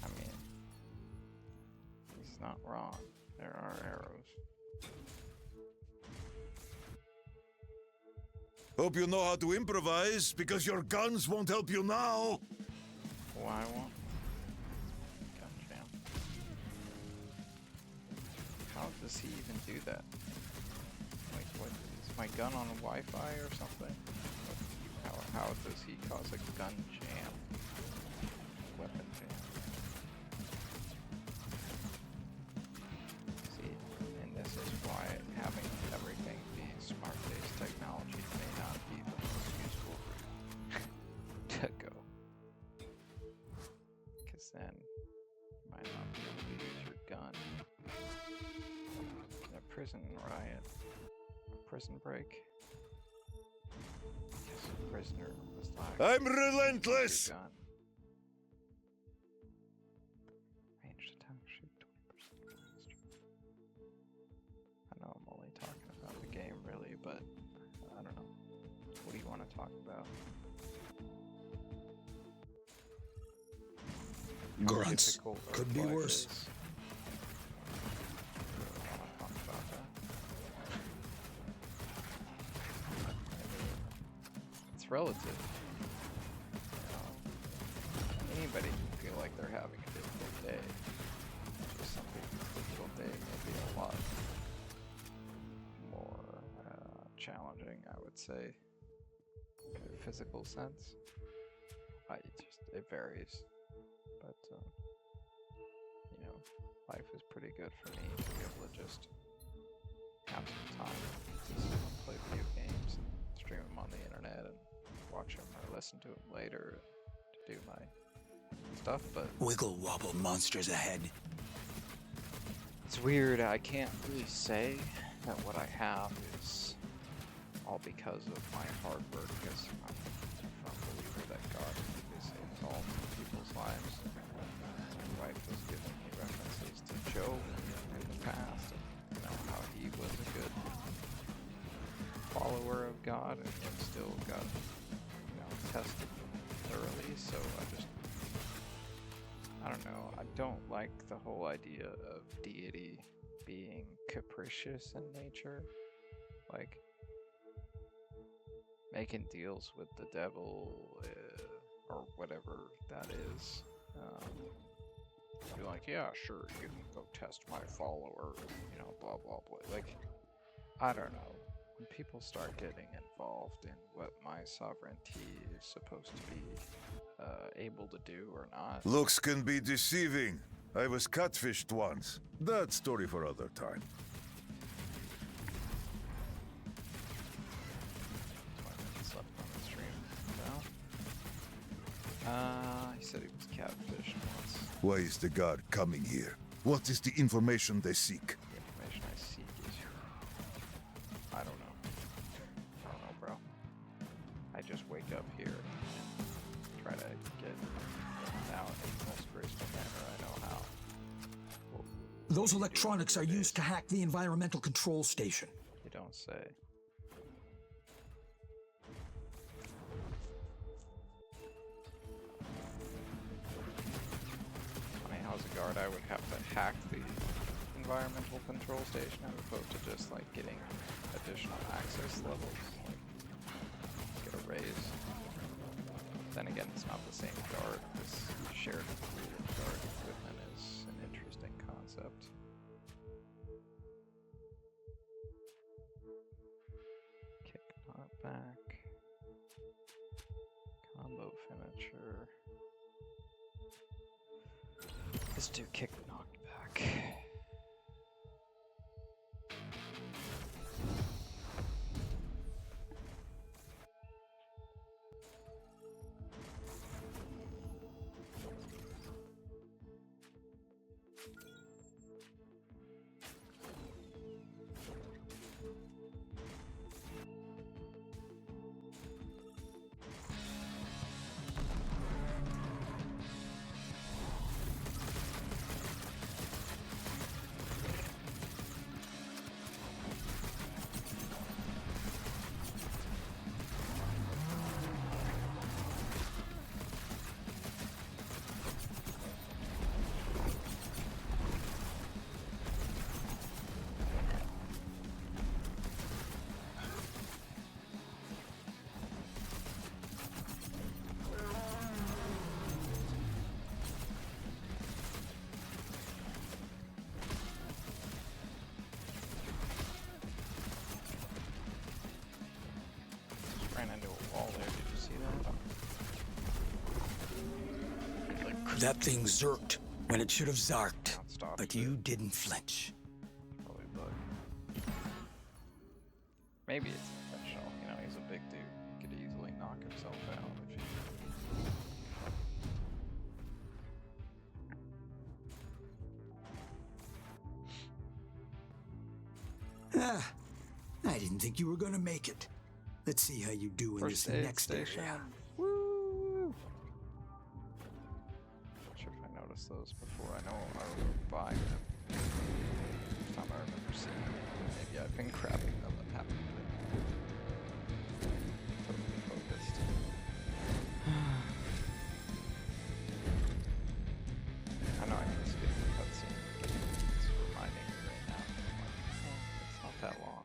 I mean, he's not wrong. There are arrows. Hope you know how to improvise, because your guns won't help you now. Why won't? Gun jam. How does he even do that? Like, what is my gun on Wi-Fi or something? How does he cause a gun jam? Weapon jam. See, and this is why having everything be smart-based technology may not be the most useful route to go. Because then you might not be able to use your gun. In a prison riot. Prison break. Yes, a prisoner was like, I'm relentless! gun. Ranged attack, shoot 20% faster. I know I'm only talking about the game really, but I don't know. What do you want to talk about? How Grunts. difficult or Could be life worse. is? I don't want to talk about that. It's relative. You know, anybody can feel like they're having a difficult day. Just some people's difficult day may be a lot more challenging, I would say, in a physical sense. It varies. But, you know, life is pretty good for me to be able to just have some time to sit and play video games and stream them on the internet and watch them or listen to them later to do my stuff, but Wiggle wobble monsters ahead. it's weird. I can't really say that what I have is all because of my hard work, because I'm a firm believer that God is involved in people's lives. My wife has given me references to Job in the past, and you know how he was a good follower of God and yet still got, you know, tested thoroughly. So I don't know. I don't like the whole idea of deity being capricious in nature, like making deals with the devil or whatever that is. Be like, yeah, sure, you can go test my follower, you know, blah blah blah. Like, I don't know. When people start getting involved in what my sovereignty is supposed to be able to do or not. Looks can be deceiving. I was catfished once. That story for other time. 20 minutes left on the stream. He said he was catfished once. Why is the guard coming here? What is the information they seek? The information I seek is... I don't know. I don't know, bro. I just wake up here and try to get out in the most graceful manner I know how. Those electronics are used to hack the environmental control station. You don't say. Funny, how as a guard I would have to hack the environmental control station as opposed to just like getting additional access levels, like get a raise. Then again, it's not the same guard. This shared pool of guard equipment is an interesting concept. Kick knockback. Combo finisher. Let's do kick knockback. Ran into a wall there, did you see that? That thing zerked when it should have zarked. Non-stop But shit. you didn't flinch. Probably a bug. Maybe it's intentional. You know, he's a big dude. He could easily knock himself out if he... Ah, I didn't think you were gonna make it. Let's see how you do in First this aid next station. area. Woo! Not sure if I noticed those before. I know I remember buying them. First time I remember seeing them. Maybe I've been grabbing them and haven't been totally focused. I know I can skip the cutscene. It's reminding me right now. Like, oh, it's not that long.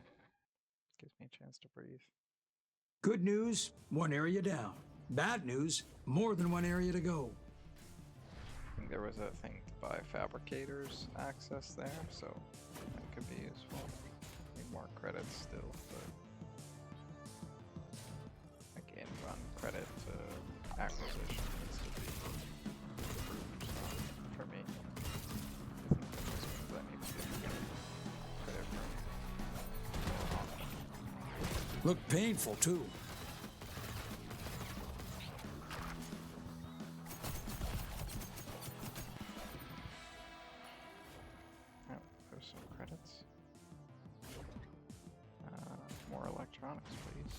Gives me a chance to breathe. Good news, one area down. Bad news, more than one area to go. I think there was a thing to buy fabricators access there, so that could be useful. Need more credits still, but like in-run credit to acquisition needs to be improved for me. I think that just means I need to get credit for Looked painful, too. oh, there's some credits. More electronics, please.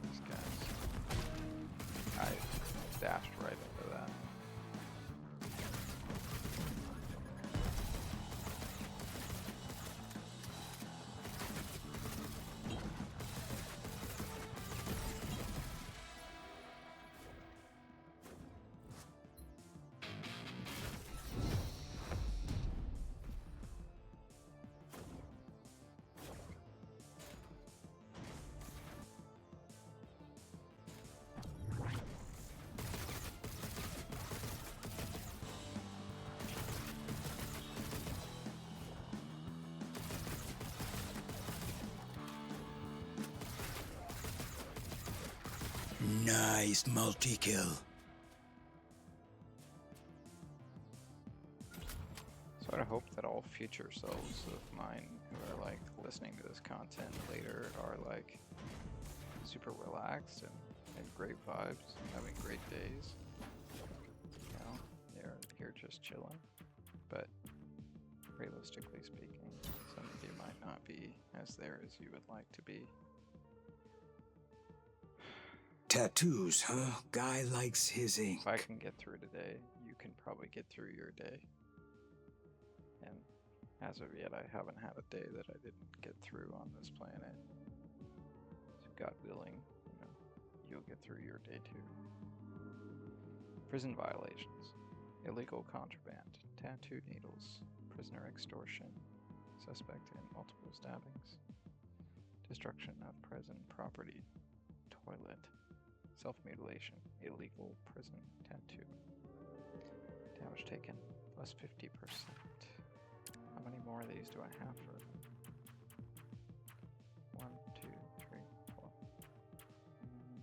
These guys. I dashed right into that. Nice multi-kill. So I hope that all future selves of mine who are like listening to this content later are like super relaxed and great vibes, having great days. You know, you're just chilling. But realistically speaking, some of you might not be as there as you would like to be. Tattoos, huh? Guy likes his ink. If I can get through today, you can probably get through your day. And as of yet, I haven't had a day that I didn't get through on this planet. So God willing, you'll get through your day too. Prison violations, illegal contraband, tattoo needles, prisoner extortion, suspect in multiple stabbings, destruction of prison property, toilet, self-mutilation, illegal prison tattoo, damage taken, plus 50%. How many more of these do I have for? 1, 2, 3, 4.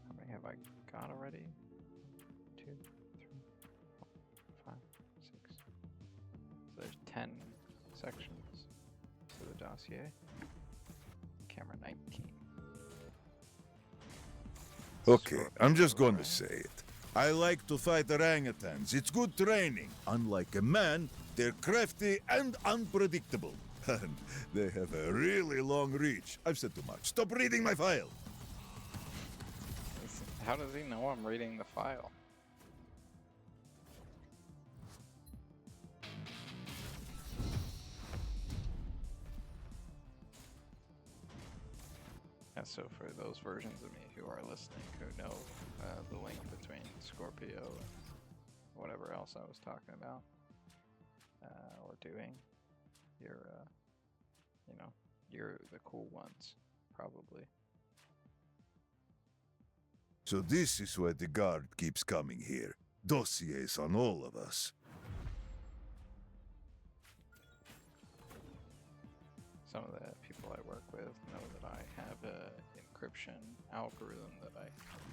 How many have I got already? 2, 3, 4, 5, 6. So there's 10 sections to the dossier. Camera 19. Okay, I'm just gonna say it. I like to fight orangutans. It's good training. Unlike a man, they're crafty and unpredictable. And they have a really long reach. I've said too much. Stop reading my file. How does he know I'm reading the file? Yeah, so for those versions of me who are listening, who know the link between Scorpio and whatever else I was talking about, or doing, you're the cool ones, probably. So this is why the guard keeps coming here. Dossiers on all of us. Some of the people I work with know that I have an encryption algorithm that I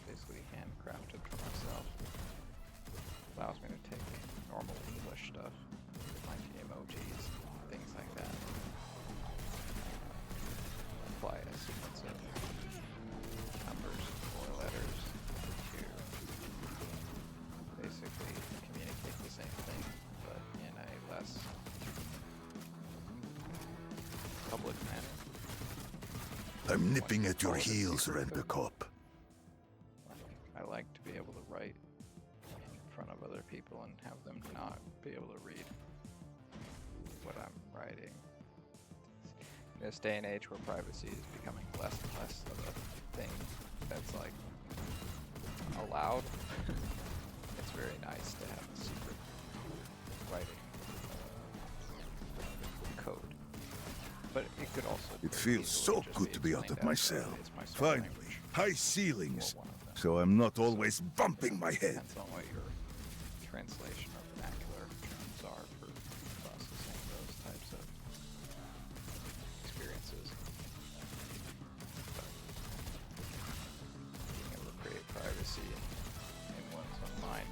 basically handcrafted for myself. Allows me to take normal English stuff, funky emojis, things like that. Apply a sequence of numbers or letters to basically communicate the same thing, but in a less public manner. I'm nipping at your heels, Rent-A-Cop. I like to be able to write in front of other people and have them not be able to read what I'm writing. In this day and age where privacy is becoming less and less of a thing that's like allowed, it's very nice to have a secret writing code. But it could also. It feels so good to be out of my cell. Finally, high ceilings. So I'm not always bumping my head. Depends on what your translation or vernacular terms are for processing those types of experiences. But being able to create privacy in one's own mind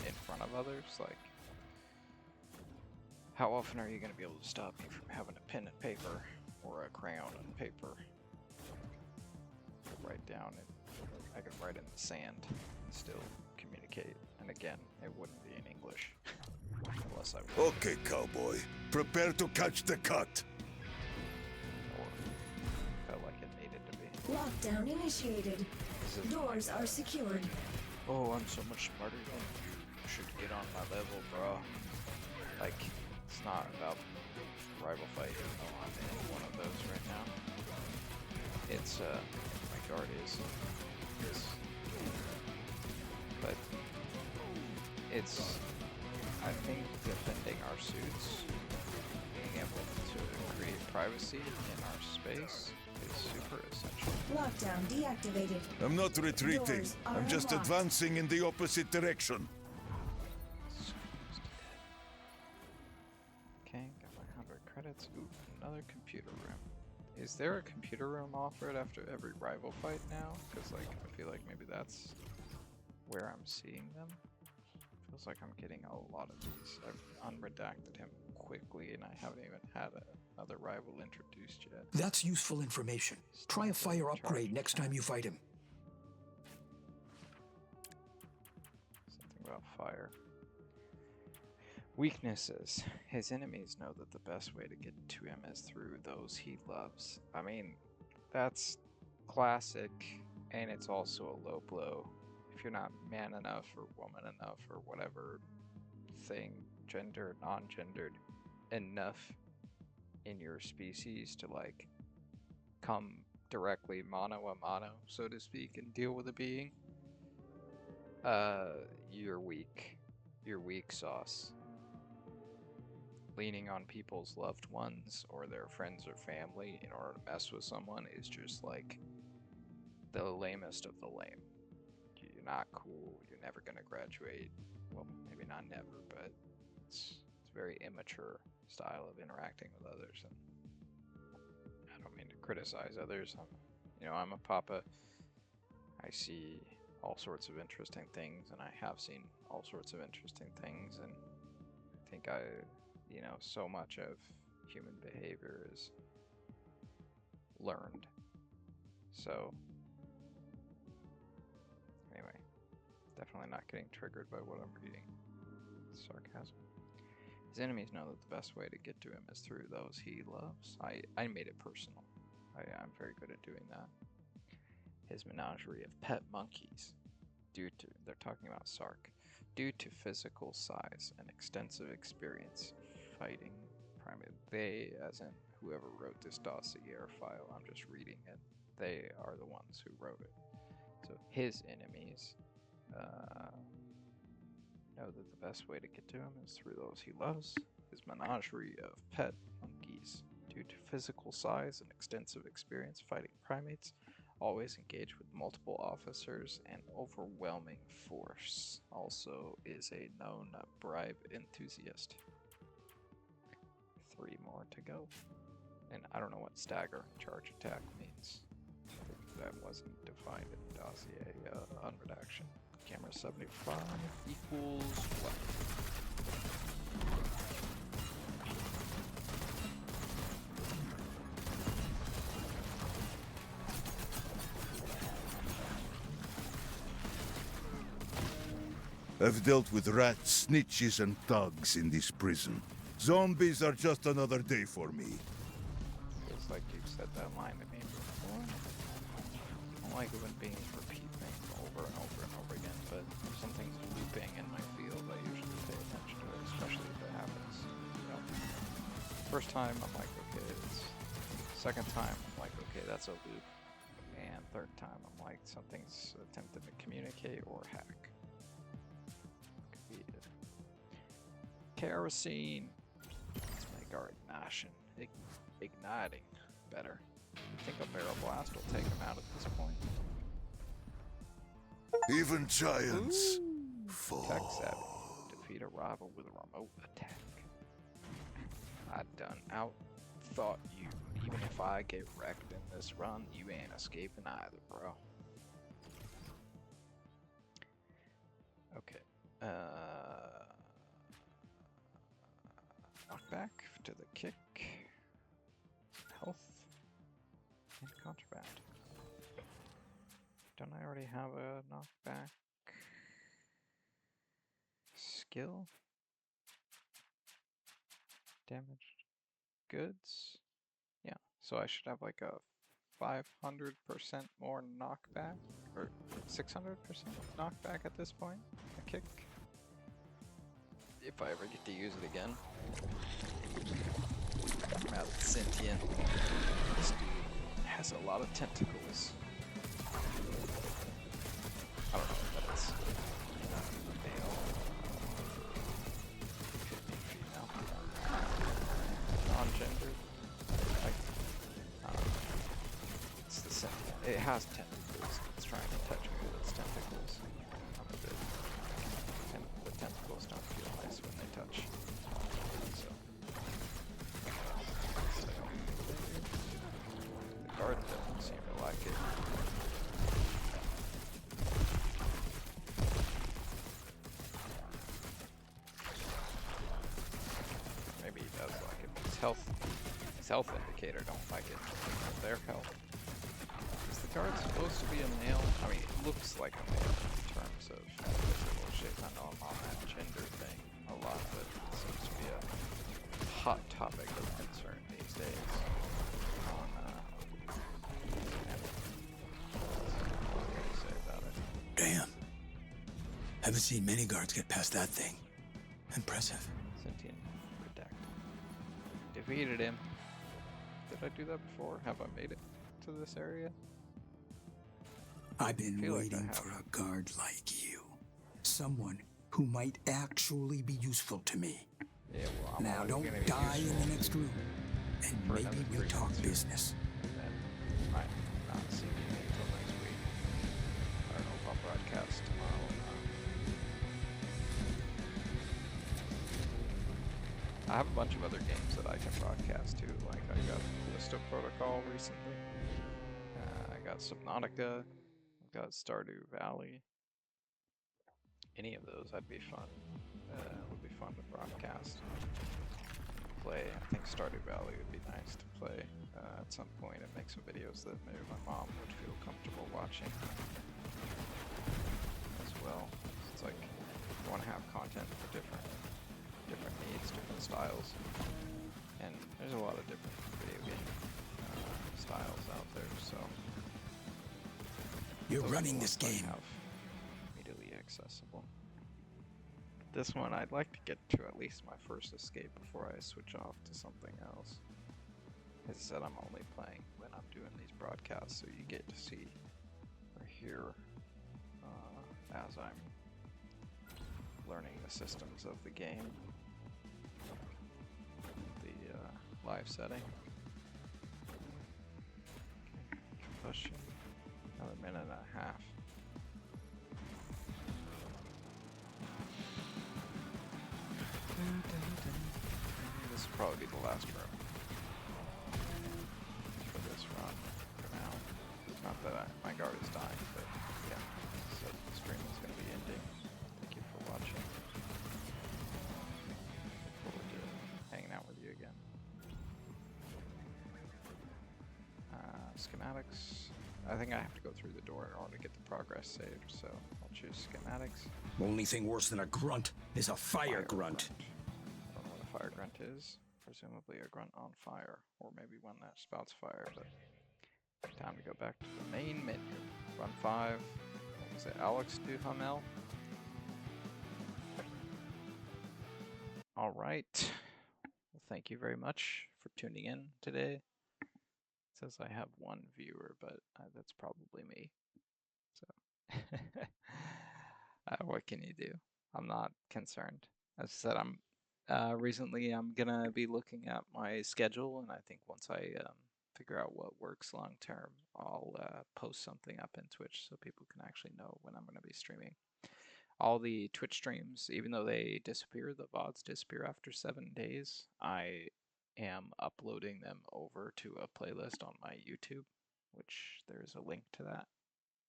and in front of others, like, how often are you going to be able to stop me from having a pen and paper or a crayon and paper? Write down it. I could write in the sand and still communicate. And again, it wouldn't be in English. Unless I would. Okay, cowboy. Prepare to catch the cut. Or felt like it needed to be. Lockdown initiated. Doors are secured. Oh, I'm so much smarter than you. You should get on my level, bro. Like, it's not about rival fight, even though I'm in one of those right now. It's, my guard is, but it's, I think defending our suits, being able to create privacy in our space is super essential. Lockdown deactivated. I'm not retreating. Doors are I'm just unlocked. advancing in the opposite direction. Okay, got my 100 credits. Ooh, another computer room. Is there a computer room offered after every rival fight now? Because like I feel like maybe that's where I'm seeing them. Feels like I'm getting a lot of these. I've unredacted him quickly, and I haven't even had another rival introduced yet. That's useful information. Try a fire upgrade next time you fight him. Something about fire. Weaknesses. His enemies know that the best way to get to him is through those he loves. I mean, that's classic, and it's also a low blow. If you're not man enough or woman enough or whatever thing, gender, non-gendered, enough in your species to like come directly mano a mano, so to speak, and deal with a being, you're weak. You're weak sauce. Leaning on people's loved ones or their friends or family in order to mess with someone is just like the lamest of the lame. You're not cool, you're never gonna graduate. Well, maybe not never, but it's a very immature style of interacting with others. And I don't mean to criticize others. I'm a papa. I see all sorts of interesting things, and I have seen all sorts of interesting things, and I think so much of human behavior is learned. So, anyway, definitely not getting triggered by what I'm reading. Sarcasm. His enemies know that the best way to get to him is through those he loves. I made it personal. I'm very good at doing that. His menagerie of pet monkeys. They're talking about Sark. Due to physical size and extensive experience fighting primate. They, as in whoever wrote this dossier file, I'm just reading it. They are the ones who wrote it. So his enemies know that the best way to get to him is through those he loves. His menagerie of pet monkeys. Due to physical size and extensive experience fighting primates, always engaged with multiple officers and overwhelming force. Also is a known bribe enthusiast. 3 more to go. And I don't know what stagger charge attack means. That wasn't defined in the dossier on redaction. Camera 75 equals what? I've dealt with rats, snitches, and thugs in this prison. Zombies are just another day for me. Feels like you've said that line to me before. I don't like it when beings repeat things over and over and over again, but if something's looping in my field, I usually pay attention to it, especially if it happens. First time, I'm like, okay, second time, I'm like, okay, that's a loop. And third time, I'm like, something's attempting to communicate or hack. Kerosene. Let's make our igniting better. I think a barrel blast will take him out at this point. Even giants Tech fall. savvy. Defeat a rival with a remote attack. I done outthought you. Even if I get wrecked in this run, you ain't escaping either, bro. Okay. Knockback to the kick. Health. And contraband. Don't I already have a knockback skill? Damaged goods? Yeah, so I should have like a 500% more knockback, or 600% knockback at this point. A kick. If I ever get to use it again. Now that's sentient. This dude has a lot of tentacles. I don't know what that is. Male. Could be female. Non-gendered. Like, it's the sentient. It has tentacles. It's trying to touch me with its tentacles. I'm a bit. And the tentacles don't feel nice when they touch. So. health indicator don't like it. Their health. Is the guard supposed to be a male? I mean, it looks like a male in terms of physical shape. I know I'm on that gender thing a lot, but it seems to be a hot topic of concern these days. On what can you say about it? Damn. Haven't seen many guards get past that thing. Impressive. Sentient redacted. Defeated him. Did I do that before? Have I made it to this area? I've been feel like I waiting have. for a guard like you. Someone who might actually be useful to me. Yeah, well, I'm Now only don't gonna be die in useful the next room. And for maybe another we'll 3 talk months here. business. And then might not see me until next week. I don't know if I'll broadcast tomorrow or not. I have a bunch of other games that I can broadcast too. Like I got Callisto Protocol recently. I got Subnautica. I got Stardew Valley. Any of those, I'd be fun. Would be fun to broadcast. Play. I think Stardew Valley would be nice to play at some point and make some videos that maybe my mom would feel comfortable watching as well. It's like you want to have content for different needs, different styles, and there's a lot of different video game styles out there. So You're those are running the this ones I game. have immediately accessible. This one I'd like to get to at least my first escape before I switch off to something else. As I said, I'm only playing when I'm doing these broadcasts, so you get to see or hear as I'm learning the systems of the game, the live setting. Combustion, another minute and a half. This will probably be the last room for this run for now. Not that my guard is dying, but yeah, so the stream is going to be ending. Thank you for watching. Look forward to hanging out with you again. Schematics. I think I have to go through the door in order to get the progress saved, so I'll choose schematics. Only thing worse than a grunt is a fire grunt. I don't know what a fire grunt is. Presumably a grunt on fire, or maybe one that spouts fire, but time to go back to the main menu. Run 5. What was it? Alex Duhamel? Alright. Well, thank you very much for tuning in today. It says I have 1 viewer, but that's probably me. So, what can you do? I'm not concerned. As I said, recently I'm gonna be looking at my schedule, and I think once I figure out what works long term, I'll post something up in Twitch so people can actually know when I'm gonna be streaming. All the Twitch streams, even though they disappear, the VODs disappear after 7 days, I am uploading them over to a playlist on my YouTube, which there's a link to that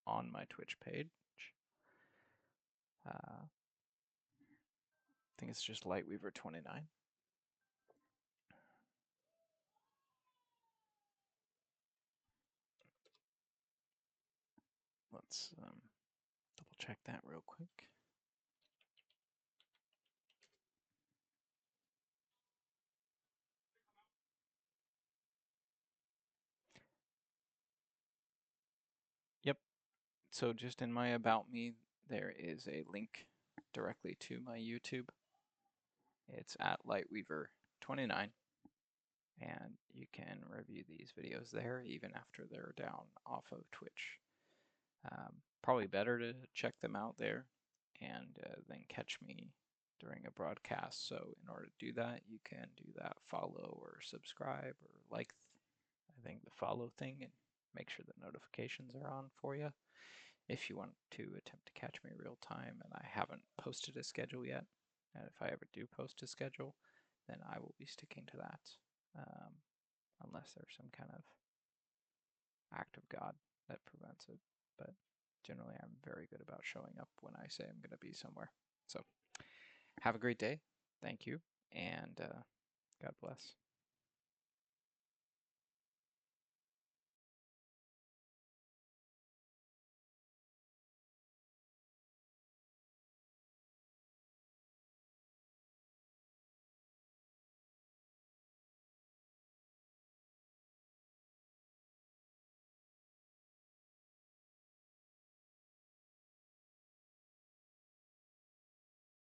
on my Twitch page. I think it's just Lightweaver29. Let's double check that real quick. Yep. So just in my About Me, there is a link directly to my YouTube. It's at Lightweaver29. And you can review these videos there even after they're down off of Twitch. Probably better to check them out there and then catch me during a broadcast. So in order to do that, you can do that follow or subscribe or like, I think, the follow thing, and make sure the notifications are on for you if you want to attempt to catch me real time. And I haven't posted a schedule yet. And if I ever do post a schedule, then I will be sticking to that. Unless there's some kind of act of God that prevents it. But generally, I'm very good about showing up when I say I'm going to be somewhere. So have a great day. Thank you. And God bless.